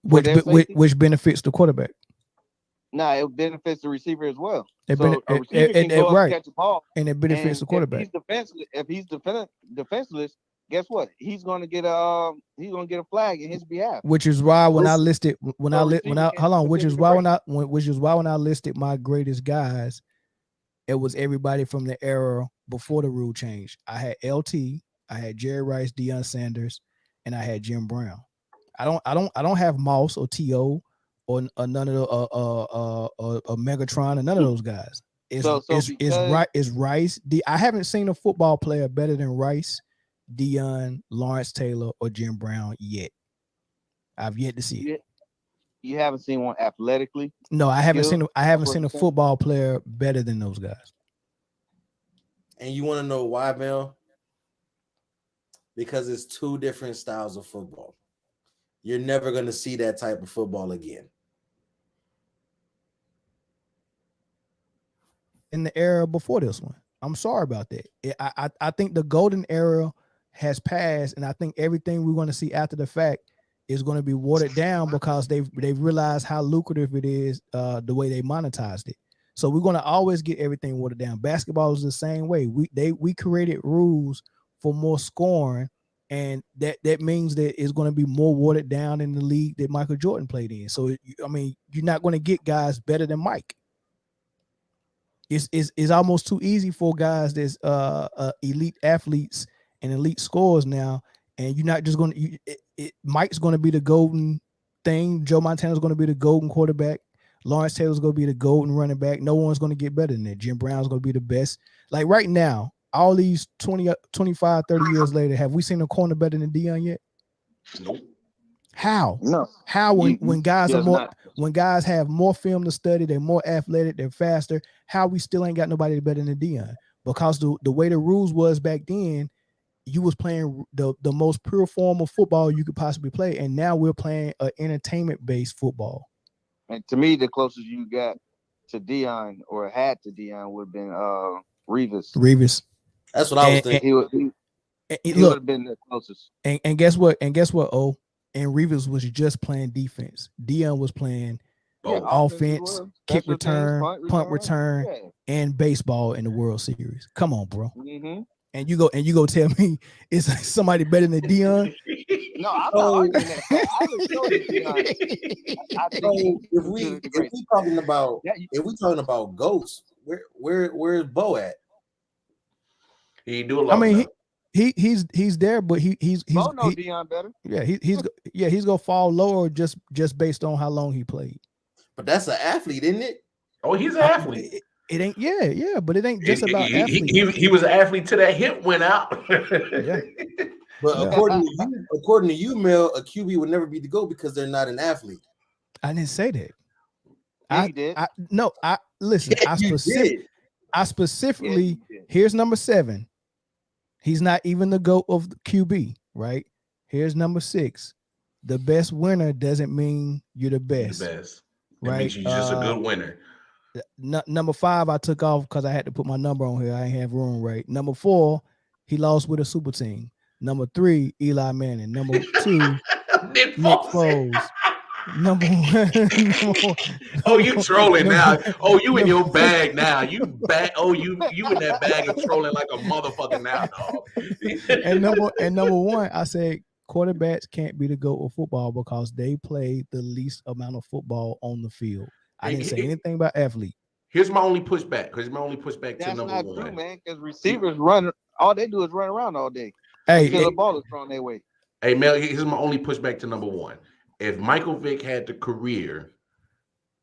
which their safety? which benefits the quarterback. Nah, it benefits the receiver as well. It So a receiver can go up right, and catch a ball, and it benefits the quarterback. If he's defenseless, guess what? He's gonna get a flag in his behalf. Which is why when I listed receiver can't hold on, which is consider why when I listed my greatest guys, it was everybody from the era before the rule change. I had LT, I had Jerry Rice, Deion Sanders, and I had Jim Brown. I don't have Moss or T.O. or none of the Megatron and none of those guys. It's Rice. I haven't seen a football player better than Rice, Deion, Lawrence Taylor, or Jim Brown yet. I've yet to see it. You haven't seen one athletically? No, I haven't seen a football player better than those guys. And you want to know why, Mel? Because it's two different styles of football. You're never going to see that type of football again. In the era before this one, I'm sorry about that. I think the golden era has passed, and I think everything we're going to see after the fact is going to be watered down because they've realized how lucrative it is the way they monetized it. So we're going to always get everything watered down. Basketball is the same way. We created rules for more scoring, and that means that it's going to be more watered down in the league that Michael Jordan played in. So I mean, you're not going to get guys better than Mike. It's almost too easy for guys that's elite athletes and elite scorers now, and you're not just going to. Mike's going to be the golden thing. Joe Montana's going to be the golden quarterback. Lawrence Taylor's going to be the golden running back. No one's going to get better than that. Jim Brown's going to be the best. Like right now, all these 20, 25, 30 years later, have we seen a corner better than Deion yet? Nope. How? No. How when guys are more not. when guys have more film to study, they're more athletic, they're faster. How we still ain't got nobody better than Deion? Because the way the rules was back then, you was playing the most pure form of football you could possibly play, and now we're playing an entertainment-based football. And to me, the closest you got to Deion or had to Deion would have been Revis. That's what I was thinking. He would have been the closest. And guess what? Oh, and Revis was just playing defense. Deion was playing offense, kick return, punt return, and baseball in the World Series. Come on, bro. Mm-hmm. And you go tell me it's somebody better than Deion? No, I'm not arguing that. I was showing Deion. If we talking about GOATs, where's Bo at? He do a lot. I mean, he's there, but he's Bo know Deion better. Yeah, he's gonna fall lower just based on how long he played. But that's an athlete, isn't it? Oh, he's an athlete. It ain't, but it ain't just about athlete. He was an athlete till that hip went out. Yeah. But Yeah. according to you, Mel, a QB would never be the GOAT because they're not an athlete. I didn't say that. Yeah, you did. I listen. Yeah, you did. I Yeah, specifically. you did. Here's number 7. He's not even the GOAT of the QB, right? Here's number 6. The best winner doesn't mean you're the You're best, the best. It right? makes you just a good winner. Number 5, I took off because I had to put my number on here. I ain't have room, right? Number 4, he lost with a super team. Number 3, Eli Manning. Number 2, Nick Nick Foles. Foles. Number 1. Oh, you trolling now. Oh, you in number- your bag now. You bag. Oh, you in that bag of trolling like a motherfucker now, dog. and number 1, I said quarterbacks can't be the GOAT of football because they play the least amount of football on the field. I didn't say anything about athlete. Here's my only pushback. To That's number not 1. true, man. Because receivers run, all they do is run around all day Hey, until the ball is thrown their way. Hey, Mel, here's my only pushback to number 1. If Michael Vick had the career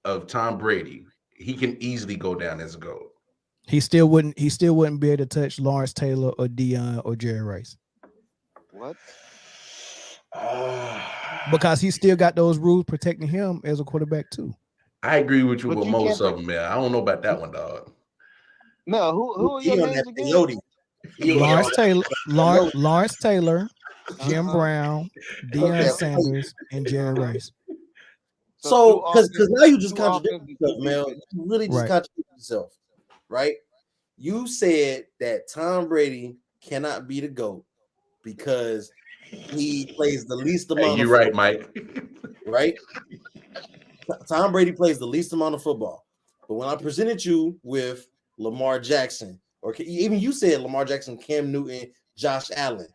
of Tom Brady, he can easily go down as a GOAT. he still wouldn't be able to touch Lawrence Taylor or Dion or Jerry Rice. What? Because he still got those rules protecting him as a quarterback too. I agree with you But with you most can't of them, man. I don't know about that one, dog. No, who are your He on names that again? peyote. He on Lawrence that- Taylor, peyote. Lawrence Taylor, Jim Uh-huh. Brown, Deion Okay. Sanders, and Jerry Uh-huh. Rice. So, because now you just two contradict offensive yourself, Mel. defense. You really just Right. contradict yourself, right? You said that Tom Brady cannot be the GOAT because he plays the least Hey, amount you're of right, Mike. right? Tom Brady plays the least amount of football. But when I presented you with Lamar Jackson, or even you said Lamar Jackson, Cam Newton, Josh Allen,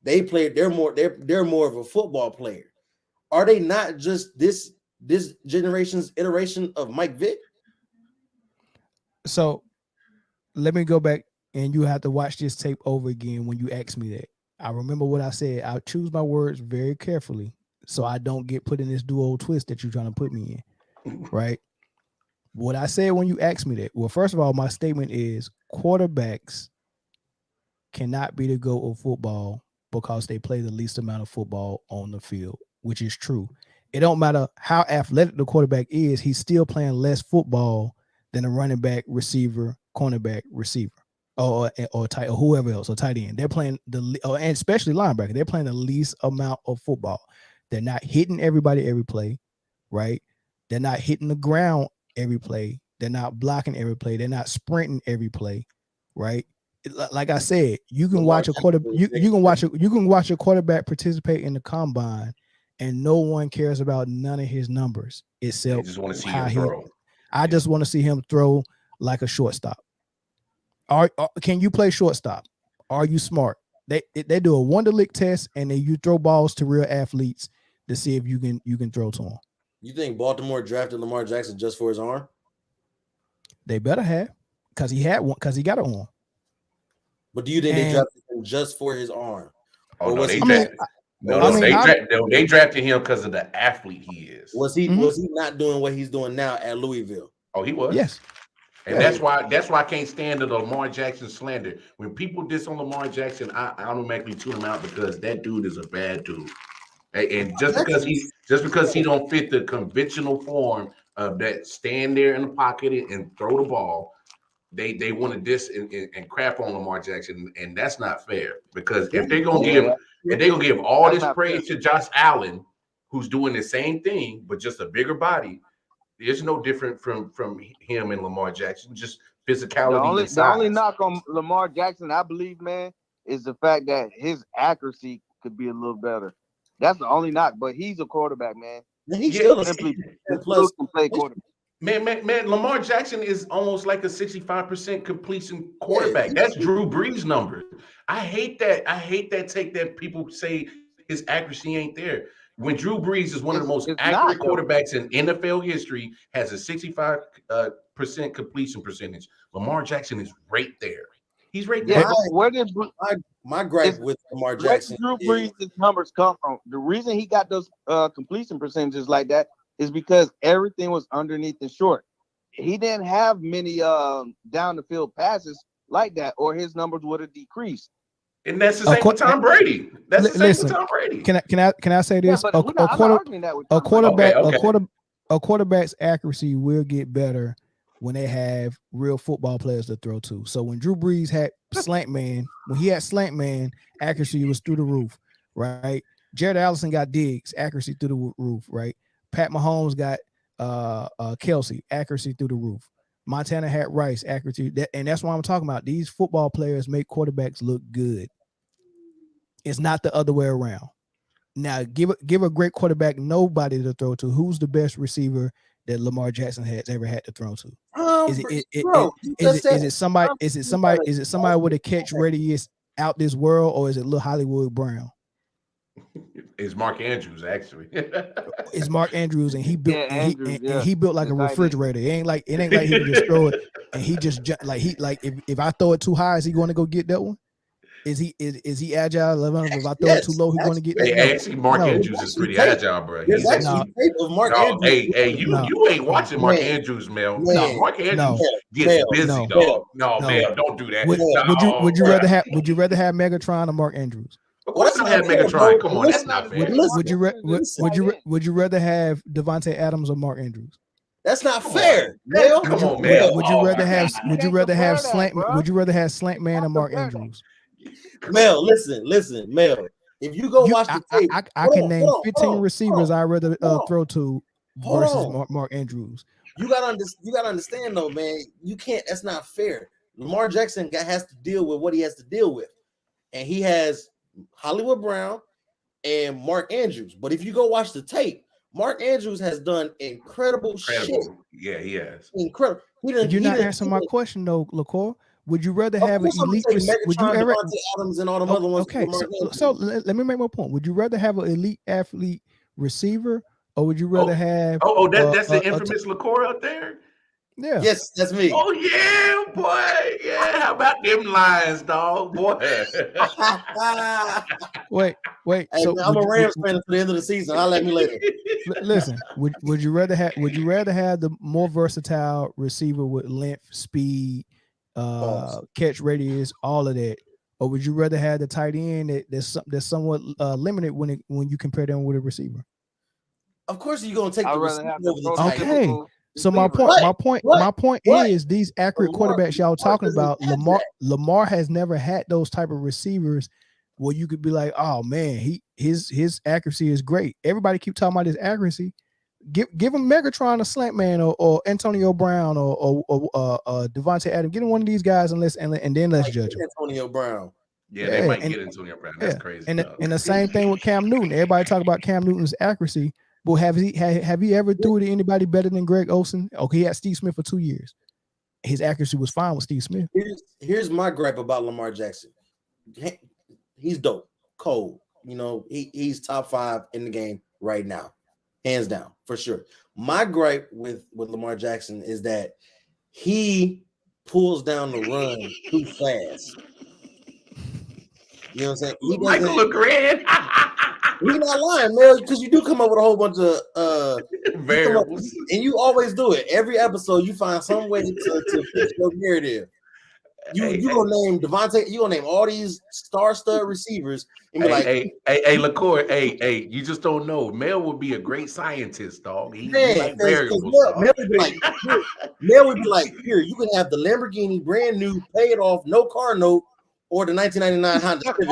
they're more of a football player. Are they not just this generation's iteration of Mike Vick? So let me go back, and you have to watch this tape over again when you ask me that. I remember what I said. I choose my words very carefully so I don't get put in this duo twist that you're trying to put me in. Right? What I said when you asked me that. Well, first of all, my statement is quarterbacks cannot be the GOAT of football because they play the least amount of football on the field, which is true. It don't matter how athletic the quarterback is, he's still playing less football than a running back, receiver, cornerback, receiver, or tight, or whoever else, or tight end. They're playing and especially linebacker. They're playing the least amount of football. They're not hitting everybody every play, right? They're not hitting the ground every play. They're not blocking every play. They're not sprinting every play, right? Like I said, you can watch a quarterback participate in the combine, and no one cares about none of his numbers They except just want to see how him throw. I just want to see him throw like a shortstop. Can you play shortstop? Are you smart? They do a Wonderlic test, and then you throw balls to real athletes to see if you can throw to them. You think Baltimore drafted Lamar Jackson just for his arm? They better have, because he had one, because he got an arm. But do you think they drafted him just for his arm? Oh, Or no, was they he? drafted. They drafted him because of the athlete he is. Was he not doing what he's doing now at Louisville? Oh, he was. Yes. And that's why I can't stand the Lamar Jackson slander. When people diss on Lamar Jackson, I automatically tune him out because that dude is a bad dude. And just because he don't fit the conventional form of that stand there in the pocket and throw the ball, they want to diss and crap on Lamar Jackson, and that's not fair. Because if they're gonna give all this praise to Josh Allen, who's doing the same thing but just a bigger body, there's no different from him and Lamar Jackson. Just physicality. The only knock on Lamar Jackson, I believe, man, is the fact that his accuracy could be a little better. That's the only knock. But he's a quarterback, man. He's still simply plus can play quarterback. Man, Lamar Jackson is almost like a 65% completion quarterback. That's Drew Brees' numbers. I hate that. Take that people say his accuracy ain't there. When Drew Brees is one of the most accurate quarterbacks in NFL history, has a 65% completion percentage. Lamar Jackson is right there. He's right there. Yeah, where did my gripe with Lamar Jackson? Where Drew Brees' numbers come from? The reason he got those completion percentages like that is because everything was underneath and short. He didn't have many down the field passes like that, or his numbers would have decreased. And that's the same with Tom Brady. That's the same listen, with Tom Brady. Can I say this? but I'm not arguing that with Tom Brady. A quarterback's accuracy will get better when they have real football players to throw to. So when Drew Brees had slant man, accuracy was through the roof, right? Jared Allison got Diggs, accuracy through the roof, right? Pat Mahomes got Kelsey, accuracy through the roof. Montana had Rice, accuracy, and that's what I'm talking about. These football players make quarterbacks look good. It's not the other way around. Now, give a great quarterback nobody to throw to. Who's the best receiver that Lamar Jackson has ever had to throw to? Is it somebody with a catch radius out this world, or is it Lil Hollywood Brown? It's Mark Andrews, actually. It's Mark Andrews, and he built he built like a refrigerator. It ain't like he can just throw it and he just if I throw it too high, is he going to go get that one? Is he agile? If I throw it too low, he's going to get that. Hey, actually, Mark Andrews is pretty agile, bro. He's actually tape of Mark Andrews. You ain't watching Mark Andrews, Mel. No, Mark Andrews gets busy, dog. No, Mel, don't do that. Would you rather have Megatron or Mark Andrews? Of course, I have Megatron. Come on, that's not fair. Would you rather have Devontae Adams or Mark Andrews? That's not fair. Come on, man. Would you rather have Slant Man or Mark Andrews? Mel, listen, Mel. If you go watch the tape, I can name 15 receivers I'd rather throw to versus Mark Andrews. You gotta understand though, man. You can't. That's not fair. Lamar Jackson has to deal with what he has to deal with, and he has Hollywood Brown and Mark Andrews. But if you go watch the tape, Mark Andrews has done incredible shit. Yeah, he has. Incredible. You're not answering my question though, LaCour. Would you rather have an elite? Would you ever? Adams and all them other ones. Okay, so let me make my point. Would you rather have an elite athlete receiver, or would you rather have? That's the infamous LaCour out there. Yeah. Yes, that's me. Oh yeah, boy. Yeah. How about them Lions, dog, boy? Wait. Hey, so I'm a Rams fan to the end of the season. I'll let me later. Listen, would you rather have the more versatile receiver with length, speed, catch radius, all of that, or would you rather have the tight end that's somewhat limited when you compare them with a receiver? Over the tight end. Okay. So my point is these accurate quarterbacks y'all talking about. Lamar has never had those type of receivers where you could be like, oh man, his accuracy is great. Everybody keep talking about his accuracy. Give him Megatron or Slant Man or Antonio Brown or Devontae Adams. Get him one of these guys and then let's judge him. Antonio Brown. Yeah, they might get Antonio Brown. That's crazy. And the same thing with Cam Newton. Everybody talk about Cam Newton's accuracy. But have he ever threw it to anybody better than Greg Olsen? Okay, he had Steve Smith for 2 years. His accuracy was fine with Steve Smith. Here's my gripe about Lamar Jackson. He's dope, cold. You know, he's top 5 in the game right now, hands down for sure. My gripe with Lamar Jackson is that he pulls down the run too fast. You know what I'm saying? Michael LeGrand. We're not lying, man, because you do come up with a whole bunch of variables, and you always do it. Every episode, you find some way to fix your narrative. You gonna name Devontae, you gonna name all these star-stud receivers, and be hey, LaCour, hey, you just don't know. Mel would be a great scientist, dog. He like variables. Mel would be like, here, you can have the Lamborghini, brand new, paid off, no car note, or the 1999 Honda Civic.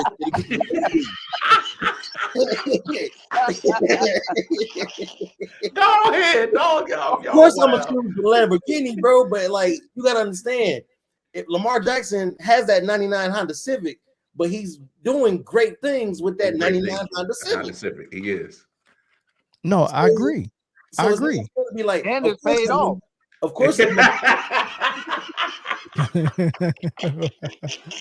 Go ahead, dog. Of course, I'm gonna choose the Lamborghini, bro. But like, you gotta understand, if Lamar Jackson has that 99 Honda Civic, but he's doing great things with that 99 Honda Civic. He is. No, I agree. So I agree. Be like, and it's paid off. Of course.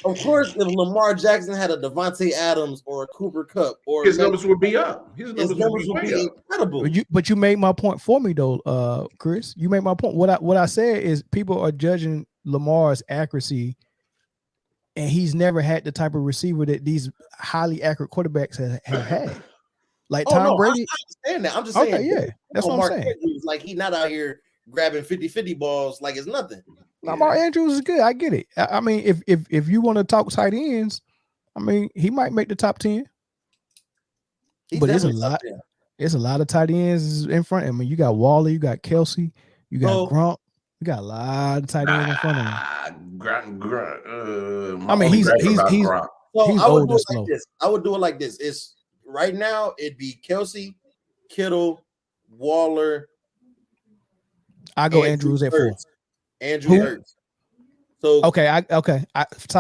Of course, if Lamar Jackson had a Devontae Adams or a Cooper Kupp, or his numbers would be up. His numbers would be incredible. But you made my point for me though, Chris. You made my point. What I said is people are judging Lamar's accuracy, and he's never had the type of receiver that these highly accurate quarterbacks have had. Like Tom Brady. I understand that. I'm just saying. Okay, yeah, that's what I'm saying. Like he's not out here grabbing 50-50 balls like it's nothing. Lamar Andrews is good. I get it. I mean, if you want to talk tight ends, I mean, he might make the top 10. He's But it's a definitely top lot. 10. It's a lot of tight ends in front. I mean, you got Waller, you got Kelsey, you got So- Gronk. You got a lot of tight ends in front of him. My I mean, only he's gripe about Gronk. So He's I would old do and it slow. like this. I would do it like this. It's right now. It'd be Kelsey, Kittle, Waller. I go Andrews at 4. Andrew Who? Ertz. So Okay, top 5.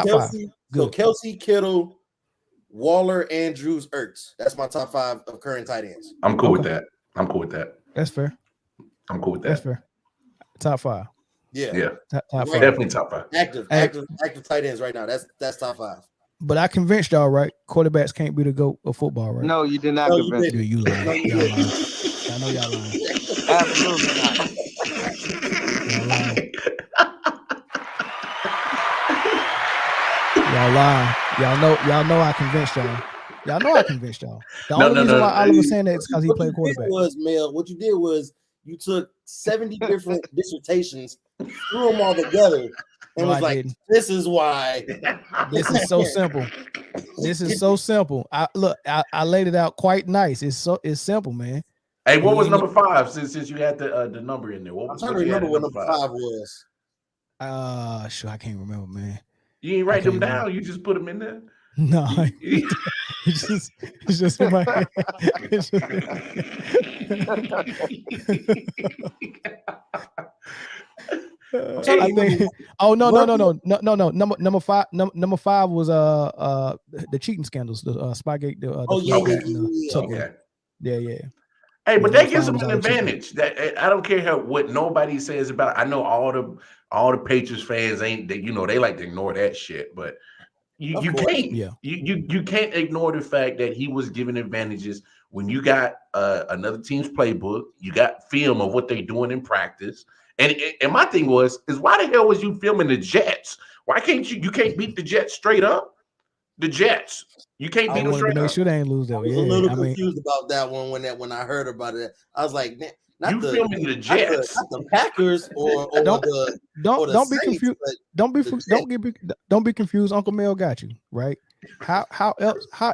Kelsey. So Good. Kelsey, Kittle, Waller, Andrews, Ertz. That's my top 5 of current tight ends. I'm cool with Okay. that. I'm cool with that. That's fair. I'm cool with That's that. fair. Top 5. Yeah. Yeah. Top Right. 5. Definitely top 5. Active tight ends right now. That's top 5. But I convinced y'all, right? Quarterbacks can't be the GOAT of football, right? No, you did not No, you convince didn't. Yeah, you lying. No, you Y'all didn't. lying. I know y'all lying. Absolutely not. Y'all lying. Y'all lying. Y'all know I convinced y'all. Y'all know I convinced y'all. The only reason why Oliver's saying that is because he played quarterback. What you did was you took 70 different dissertations, threw them all together, and was like, "This is why." This is so simple. This is so simple. I laid it out quite nice. It's simple, man. Hey, what was number 5? Since you had the number in there, I'm trying to remember what number 5 was. Sure, I can't remember, man. You ain't write them down. You just put them in there. No, it's just in my head. I think. Oh no. Number 5. Number 5 was the cheating scandals, the Spygate. Yeah. Hey, but that gives them an advantage. That I don't care what nobody says about. I know all the Patriots fans ain't. They like to ignore that shit, but. You can't. Yeah. You can't ignore the fact that he was given advantages when you got another team's playbook. You got film of what they're doing in practice. And my thing is why the hell was you filming the Jets? Why can't you can't beat the Jets straight up? The Jets. You can't beat them straight up. Make sure they ain't lose though. I was a little confused about that one when I heard about it. I was like, filming the Jets, not the Packers or don't be confused. Don't be confused. Uncle Mel got you right. How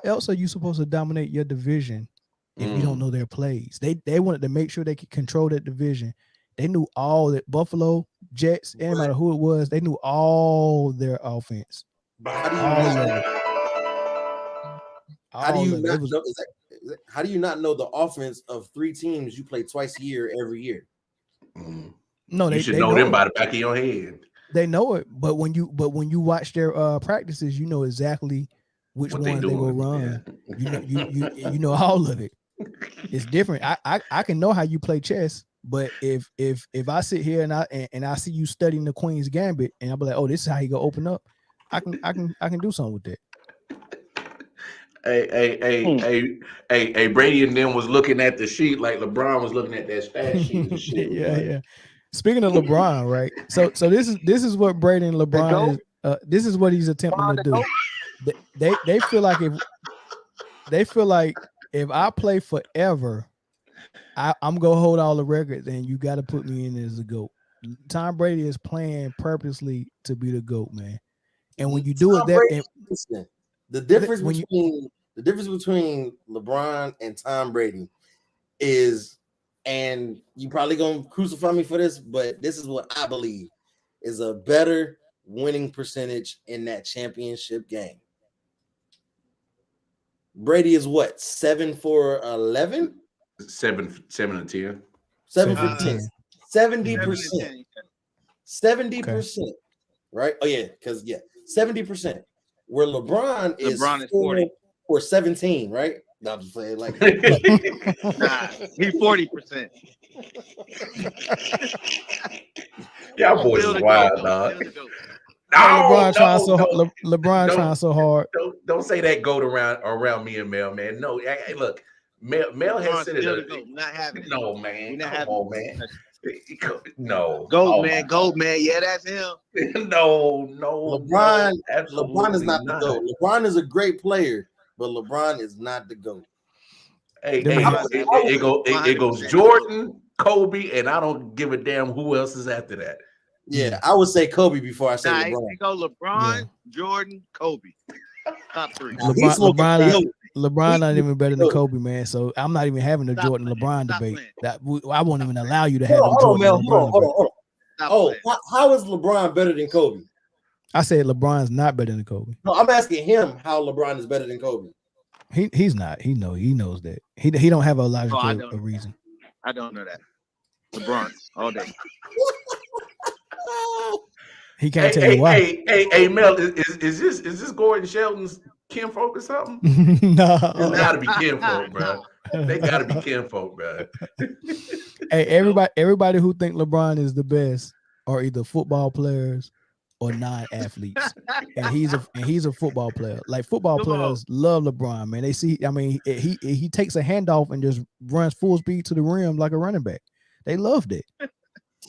else are you supposed to dominate your division if you don't know their plays? They wanted to make sure they could control that division. They knew all that Buffalo, Jets, no matter who it was, they knew all their offense. How do you not know the offense of 3 teams you play twice a year every year? No, you should know them by the back of your head. They know it, but when you watch their practices, you know exactly which one they will run. Yeah. You know all of it. It's different. I can know how you play chess, but if I sit here and I see you studying the Queen's Gambit, and I'll be like, oh, this is how you go open up. I can do something with that. Hey, Brady and them was looking at the sheet like LeBron was looking at that stat sheet and shit. Yeah. Speaking of LeBron, right? So this is what Brady and LeBron is. This is what he's attempting to do. They feel like if I play forever, I'm gonna hold all the records, and you got to put me in as the GOAT. Tom Brady is playing purposely to be the GOAT, man. And when you do the difference between LeBron and Tom Brady is, and you probably gonna crucify me for this, but this is what I believe is a better winning percentage in that championship game. Brady is what, 7 for 11? 7 for 10. 7 for 10. 70%. 70%. Right? Oh yeah, because 70%. Where LeBron is 40 or 17, right? No, I'm just playing like he's 40%. Y'all boys is wild, dog. LeBron trying so hard. Don't say that GOAT around me and Mel, man. No, hey, look, Mel has said it. Not having it. No, man. Come on, man. No. GOAT, man. Yeah, that's him. No. LeBron is not the GOAT. LeBron is a great player, but LeBron is not the GOAT. Hey, it goes Jordan, Kobe, and I don't give a damn who else is after that. Yeah, I would say Kobe before I say LeBron. They go LeBron, Jordan, Kobe. Top 3. LeBron not even better than Kobe, man. So I'm not even having a Jordan LeBron debate. I won't even allow you to have a Jordan LeBron debate. Oh, how is LeBron better than Kobe? I said LeBron's not better than Kobe. No, I'm asking him how LeBron is better than Kobe. He's not. He knows that. He don't have a logical reason. I don't know that. LeBron all day. He can't tell you why. Hey, Mel, is this Gordon Shelton's kinfolk or something? No, it's gotta be kinfolk, bro. They gotta be kinfolk, bro. Hey, everybody who think LeBron is the best are either football players or non-athletes, and he's a football player. Like football players love LeBron, man. They see, I mean, he takes a handoff and just runs full speed to the rim like a running back. They love that.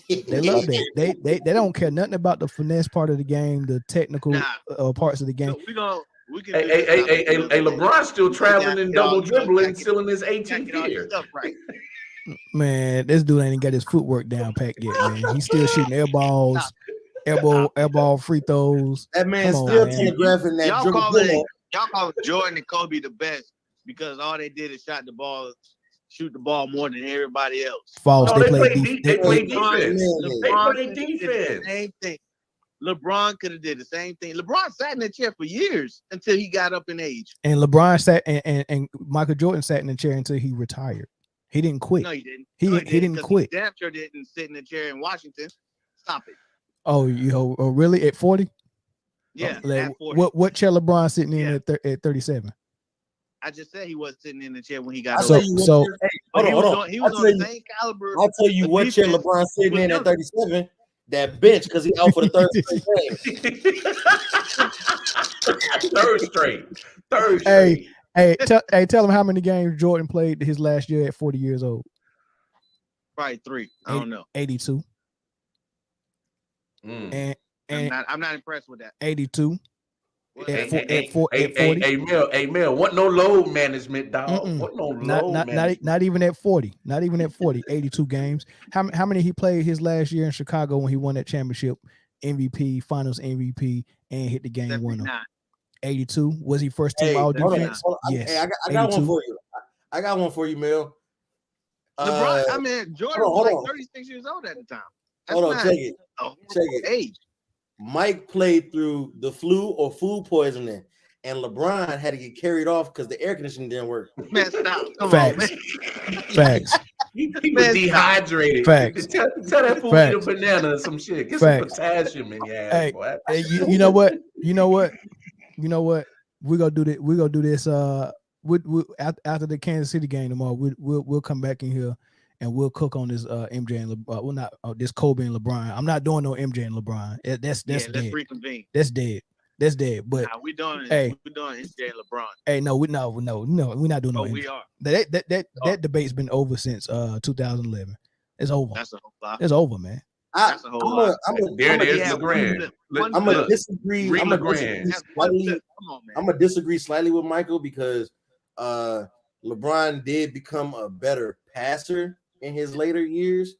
They love that. They don't care nothing about the finesse part of the game, the technical parts of the game. We can hey, LeBron's still traveling and double dribbling, still in his 18th year. Right. Man, this dude ain't got his footwork down pat yet, man. He's still shooting air balls, air ball free throws. That man's still telegraphing that dribble. Y'all call Jordan and Kobe the best because all they did is shoot the ball more than everybody else. False. No, they play defense. They play defense. Same thing. LeBron could have did the same thing. LeBron sat in the chair for years until he got up in age. And LeBron sat and Michael Jordan sat in the chair until he retired. He didn't quit. No, he didn't. He didn't quit. He damn sure didn't sit in the chair in Washington. Stop it. Oh, really? At 40? Yeah. At 40. What chair LeBron sitting in at 37? I just said he wasn't sitting in the chair when he got hold on. He was on the same caliber. I'll tell you what chair LeBron sitting in at 37. That bench because he out for the third straight game. Third straight. Hey, tell him how many games Jordan played his last year at 40 years old. Probably 3. I don't know. 82. And I'm not impressed with that. 82. At 40. Hey, Mel, what no load management, dog? What no load management? Not even at 40. Not even at 40. 82 games. How many he played his last year in Chicago when he won that championship, MVP, Finals MVP, and hit the game winner? 82. Was he first team all defense? Yes. Hey, I got one for you. I got one for you, Mel. LeBron, Jordan was like 36 years old at the time. Check it. Age. Mike played through the flu or food poisoning, and LeBron had to get carried off because the air conditioning didn't work. Man, stop. Come Facts. on, man. Facts. He was dehydrated. Facts. Tell that fool eat a banana or some shit. Get some potassium in your ass, boy. Hey, you know what? We're gonna do that. We're gonna do this. After the Kansas City game tomorrow, we'll come back in here and we'll cook on this MJ and LeBron. This Kobe and LeBron. I'm not doing no MJ and LeBron. That's dead. Let's reconvene. That's dead. But we're doing MJ and LeBron. Hey, no, we're not doing no. We are. That debate's been over since 2011. It's over. That's a whole lot. It's over, man. That's a whole lot. I'm gonna disagree. I'm gonna disagree slightly with Michael because LeBron did become a better passer in his later years,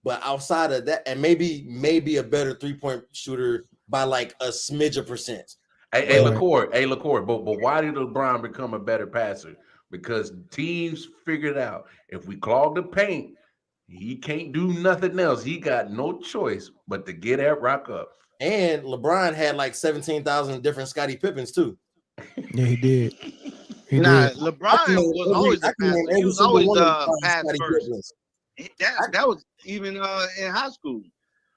but outside of that, and maybe a better 3-point shooter by like a smidge of percent. Hey, LaCour, but why did LeBron become a better passer? Because teams figured out if we clog the paint, he can't do nothing else. He got no choice but to get that rock up. And LeBron had like 17,000 different Scottie Pippens too. Yeah, he did. LeBron was always a passer. He was always pass first. That was even in high school.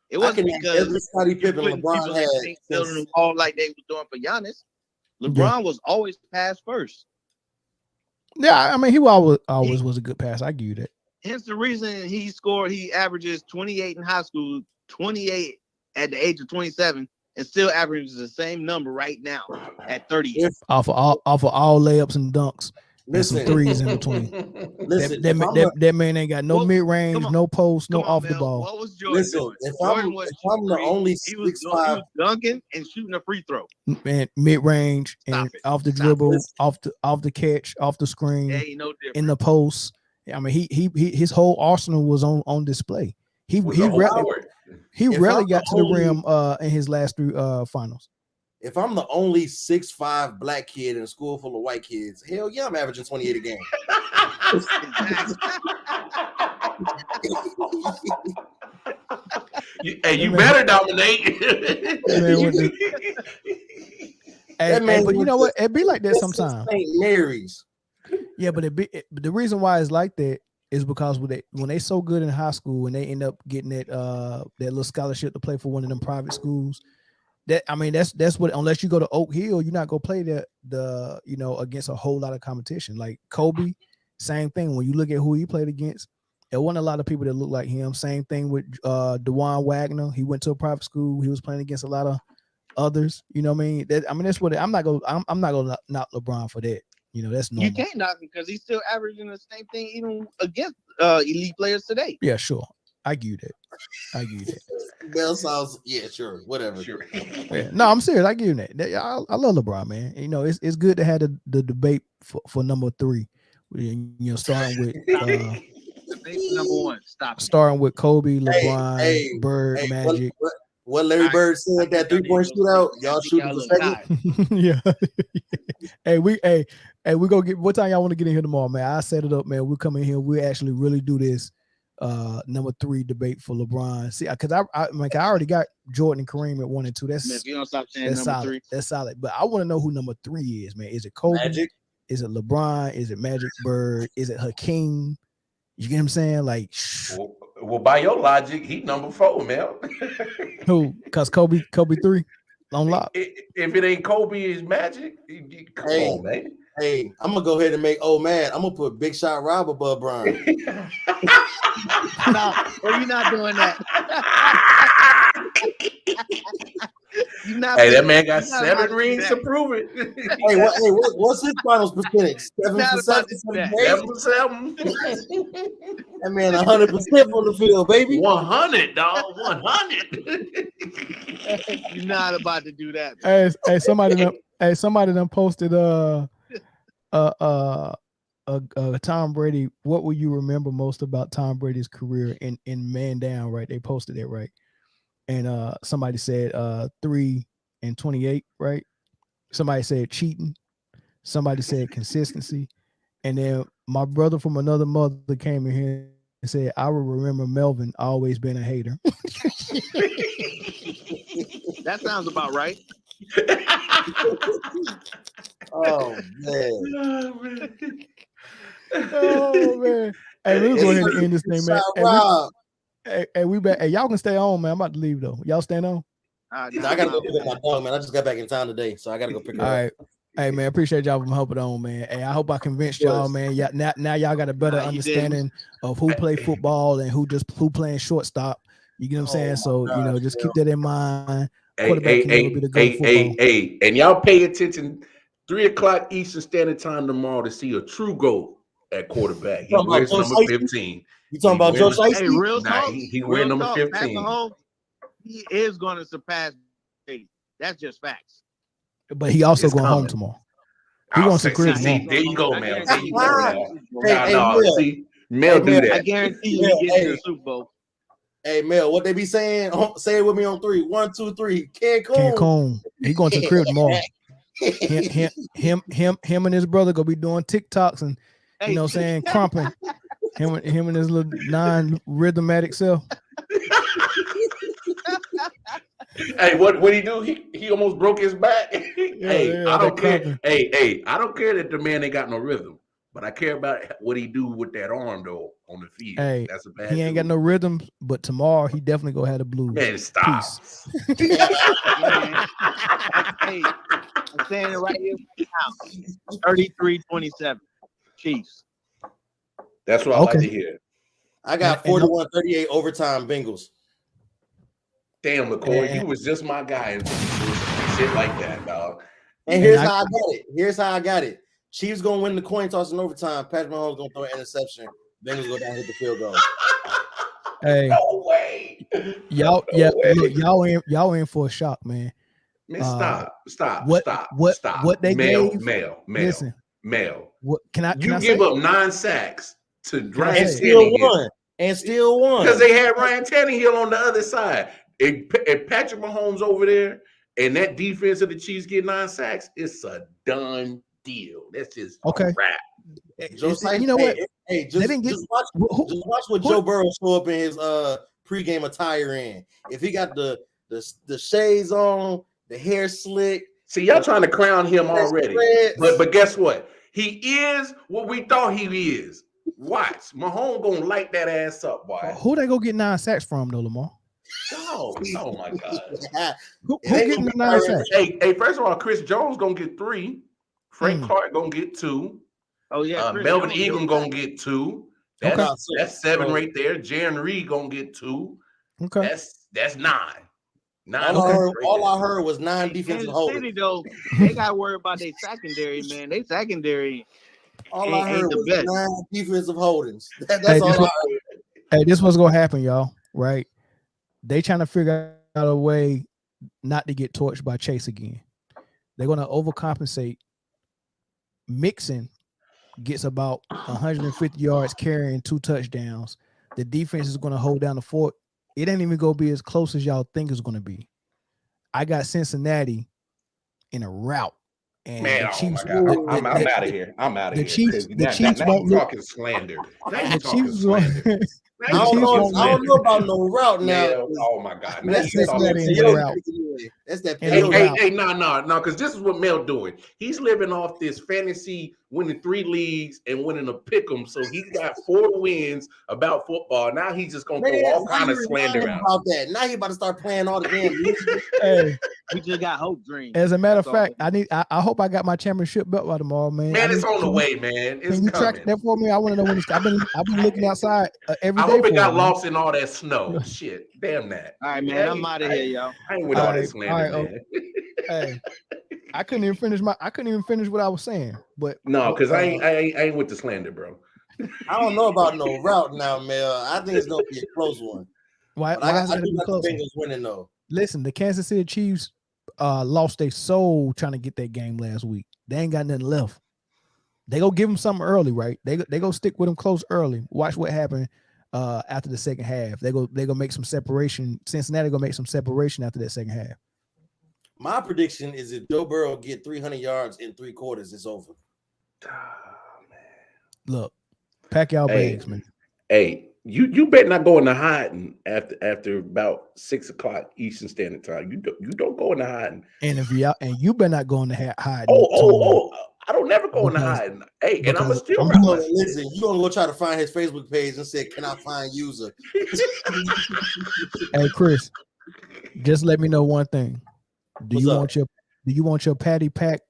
It wasn't because every Scottie Pippen LeBron had building them all like they was doing for Giannis. LeBron was always pass first. Yeah, I mean he always was a good passer. I give you that. Hence the reason he averages 28 in high school, 28 at the age of 27, and still averages the same number right now at 30. Off of all layups and dunks. Listen, and some threes in between. That man ain't got no mid range, no post, no off the ball. What was Jordan doing? If I'm the only 6'5", he was dunking and shooting a free throw. Man, mid range and off the dribble, off the catch, off the screen, in the post. I mean, his whole arsenal was on display. He rarely got to the rim in his last 3 finals. if I'm the only 6'5" black kid in a school full of white kids, hell yeah, I'm averaging 28 a game. You better dominate. But you know what? It be like that sometimes. St. Mary's. Yeah, but the reason why it's like that is because when they so good in high school and they end up getting that little scholarship to play for one of them private schools. That's what, unless you go to Oak Hill, you're not gonna play the against a whole lot of competition. Like Kobe, same thing. When you look at who he played against, there wasn't a lot of people that look like him. Same thing with DeJuan Wagner. He went to a private school. He was playing against a lot of others. You know what I mean? That's what I'm not gonna knock LeBron for that. That's normal. You can't knock him because he's still averaging the same thing even against elite players today. Yeah, sure. I give you that. Bell sounds, yeah, sure, whatever. Sure. Yeah. No, I'm serious. I give you that. I love LeBron, man. It's good to have the debate for number 3. Starting with number 1. Starting with Kobe, LeBron, Bird, Magic. What Larry Bird said, that 3-point shootout, y'all shooting for second. Yeah. Hey, we go get, what time y'all want to get in here tomorrow, man? I set it up, man. We'll come in here. We actually really do this number 3 debate for LeBron. See, because I already got Jordan and Kareem at 1 and 2. That's, if you don't stop saying that's number solid. 3. That's solid. But I want to know who number 3 is, man. Is it Kobe? Magic? Is it LeBron? Is it Magic, Bird? Is it Hakeem? You get what I'm saying? Like, well, by your logic, he number 4, man. who? Because Kobe 3 on lock. If it ain't Kobe, it's Magic. Come on, man. Hey, I'm gonna go ahead and make man. I'm gonna put Big Shot Rob above Brian. No, you're not doing that. Hey, that man got 7 rings to prove it. What's his finals percentage? 7 for 7. 7 for 7. That man 100% on the field, baby. 100, dog. 100. You're not about to do that. Hey, somebody done posted Tom Brady. What will you remember most about Tom Brady's career in Man Down? Right, they posted it, right. And somebody said 3 and 28, right? Somebody said cheating. Somebody said consistency. And then my brother from another mother came in here and said, I will remember Melvin always being a hater. That sounds about right. Oh man. Oh man. Hey, we'll go ahead and end this thing, man. Hey, we back. Hey, y'all can stay on, man. I'm about to leave though. Y'all staying on? I gotta go pick up my dog, man. I just got back in town today, so I gotta go pick her up. All right. Hey man, appreciate y'all for helping on, man. Hey, I hope I convinced y'all, man. Now y'all got a better understanding of who play football and who playing shortstop. You get what I'm saying? So just keep that in mind. Quarterback can never be the good football. And y'all pay attention. 3:00 Eastern Standard Time tomorrow to see a true GOAT at quarterback. He wears number 15. You talking about Joe Shiesty? Hey, real talk. He wears number 15. He is going to surpass Brady. That's just facts. But he also going home tomorrow. He wants to crib tomorrow. There you go, man. There you go. No, see, Mel do that. I guarantee you he gets to the Super Bowl. Hey, Mel, what they be saying? Say it with me on 3. 1, 2, 3. Cancun. He going to the crib tomorrow. Him and his brother gonna be doing TikToks and saying crumping. Him and his little non-rhythmatic self. Hey, what he do? He almost broke his back. I don't care. Hey, I don't care that the man ain't got no rhythm, but I care about what he do with that arm though on the field. Hey, that's a bad. He ain't got no rhythm, but tomorrow he definitely gonna have the blues. Man, stop. Hey, I'm saying it right here now. 33-27. Chiefs. That's what I like to hear. I got 41-38 overtime Bengals. Damn, McCoy, you was just my guy and shit like that, dog. And here's how I got it. Chiefs gonna win the coin toss in overtime. Patrick Mahomes gonna throw an interception. Bengals go down and hit the field goal. Hey, no way. Y'all in for a shock, man. Man, stop. What they gave? Mel. What can I give up 9 sacks to Ryan Tannehill and still won because they had Ryan Tannehill on the other side. And Patrick Mahomes over there and that defense of the Chiefs get 9 sacks, it's a done deal. That's just a wrap. You know what? Hey, just watch what Joe Burrow show up in his pregame attire in. If he got the shades on, the hair slick. See, y'all trying to clown him already. But guess what? He is what we thought he is. Watch. Mahomes gonna light that ass up, boy. Who they go get 9 sacks from, though, Lamar? Oh my God. Who getting the 9 sacks? Hey, first of all, Chris Jones gonna get 3. Frank Clark gonna get 2. Oh yeah, Melvin Ingram gonna get 2. That's 7 right there. Jaren Reed gonna get 2. Okay, that's 9. All I heard was 9 defensive holdings. Though, they got to worry about their secondary, man. They secondary. All I heard was 9 defensive holdings. That's all I heard. Hey, this what's gonna happen, y'all. Right? They trying to figure out a way not to get torched by Chase again. They're gonna overcompensate. Mixon gets about 150 yards carrying 2 touchdowns. The defense is gonna hold down the fort. It ain't even gonna be as close as y'all think it's gonna be. I got Cincinnati in a rout. And man, the Chiefs, oh my God. I'm out of here. I'm out of here. The Chiefs won't look talking slander. The Chiefs slander. I don't know about no route now. Man, oh my God. That's Cincinnati in the route. That's that. Hey, no, because this is what Mel doing. He's living off this fantasy, winning 3 leagues and winning a pick'em. So he got 4 wins about football. Now he's just gonna throw all kind of slander out about that. Now he about to start playing all the games. Hey, we just got hope dreams. As a matter of fact, I hope I got my championship belt by tomorrow, man. Man, it's on the way, man. It's can you coming. track that for me? I want to know when it's. I've been looking outside every day. I hope it got lost in all that snow. Shit, damn that. All right, man. I'm out of here, y'all. I ain't with all this slander, man. Hey, I couldn't even finish what I was saying. But no, because I ain't with the slander, bro. I don't know about no route now, Mel. I think it's gonna be a close one. Why I is that do like close? the Bengals winning though. Listen, the Kansas City Chiefs lost their soul trying to get that game last week. They ain't got nothing left. They go give them something early, right? They go stick with them close early. Watch what happened after the second half. They go make some separation. Cincinnati gonna make some separation after that second half. My prediction is if Joe Burrow get 300 yards in 3 quarters, it's over. Oh, man. Look, pack y'all bags, man. Hey, you better not go into hiding after about 6 o'clock Eastern Standard Time. You don't go into hiding. And if you better not go into hiding. I don't never go into hiding. Hey, and I'm gonna still listen. You gonna go try to find his Facebook page and say, "Can I find user?" Hey, Chris, just let me know one thing. Do you want your patty pack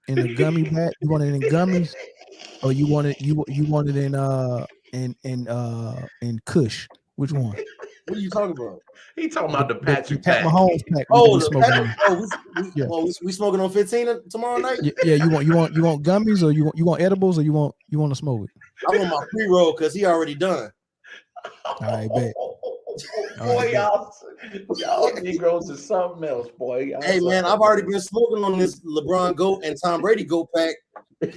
in a gummy bag? You want it in gummies, or you want it in Kush? Which one? What are you talking about? He talking about the Patrick Pat pack. Mahomes pack. We smoking on 15 tomorrow night. Yeah, you want gummies, or you want edibles, or you want to smoke it? I want my pre-roll because he already done. All right, bet. Boy, y'all Negroes is something else, boy. Hey man, I've already been smoking on this LeBron GOAT and Tom Brady GOAT pack. That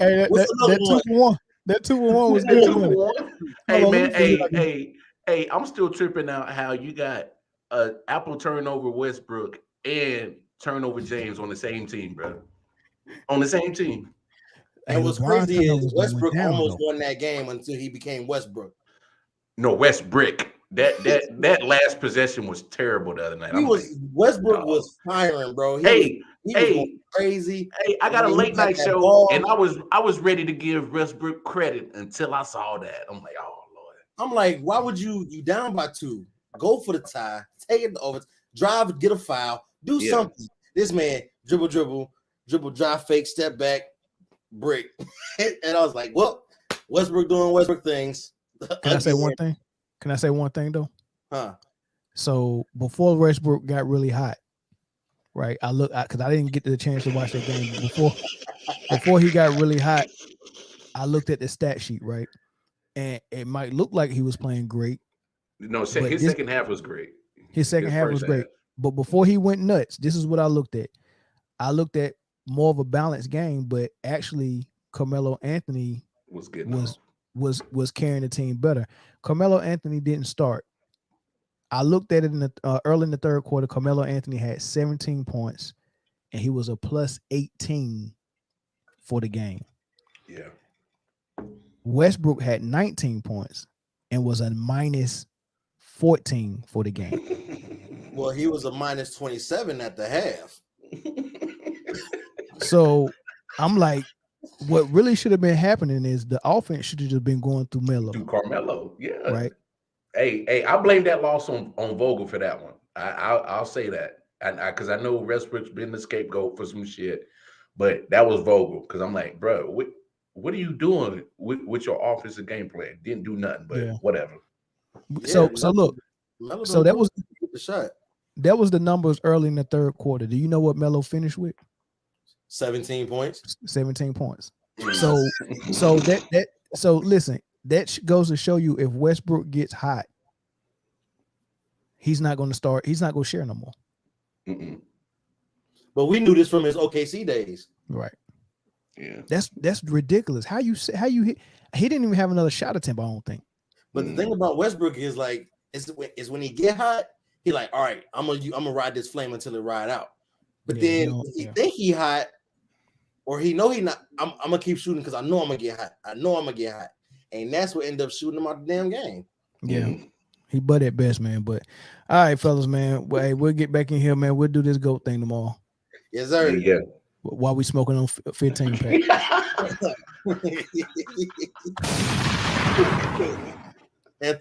2-for-1. That 2-for-1 was good. Hey man, hey, I'm still tripping out how you got Apple turnover Westbrook and turnover James on the same team, bro. On the same team. And what's crazy is Westbrook almost won that game until he became Westbrook. No, Westbrook. That last possession was terrible the other night. Westbrook was firing, bro. He was going crazy. Hey, I got a late night show, and I was ready to give Westbrook credit until I saw that. I'm like, oh Lord. I'm like, why would you down by 2? Go for the tie, take it over, drive, get a foul, do something. This man dribble, drive, fake, step back, brick. And I was like, well, Westbrook doing Westbrook things. Can I say one thing? Can I say one thing though? Huh. So before Westbrook got really hot, right? Because I didn't get the chance to watch that game before he got really hot. I looked at the stat sheet, right? And it might look like he was playing great. No, his second half was great. His second half was great. But before he went nuts, this is what I looked at. I looked at more of a balanced game, but actually Carmelo Anthony was good. Was carrying the team better. Carmelo Anthony didn't start. I looked at it in the early in the third quarter. Carmelo Anthony had 17 points, and he was a plus 18 for the game. Yeah. Westbrook had 19 points and was a minus 14 for the game. Well, he was a minus 27 at the half. So I'm like, what really should have been happening is the offense should have just been going through Melo. To Carmelo, yeah. Right. Hey, I blame that loss on Vogel for that one. I'll say that, because I know Westbrook's been the scapegoat for some shit, but that was Vogel. Because I'm like, bro, what are you doing with your offensive game plan? Didn't do nothing, but whatever. So look, so that was the shot. That was the numbers early in the third quarter. Do you know what Melo finished with? 17 points. 17 points. So listen, that goes to show you if Westbrook gets hot, he's not going to start. He's not going to share no more. Mm-mm. But we knew this from his OKC days. Right. Yeah. That's ridiculous. How you hit? He didn't even have another shot attempt, I don't think. But the thing about Westbrook is like is when he get hot, he like, all right, I'm gonna ride this flame until it ride out. But then he think he hot, or he know he not. I'm gonna keep shooting because I know I'm gonna get hot. I know I'm gonna get hot, and that's what ended up shooting him out the damn game. Yeah, he butt at best, man. But all right, fellas, man. Well, hey, we'll get back in here, man. We'll do this GOAT thing tomorrow. Yes, sir. Yeah. While we smoking on 15 pack. and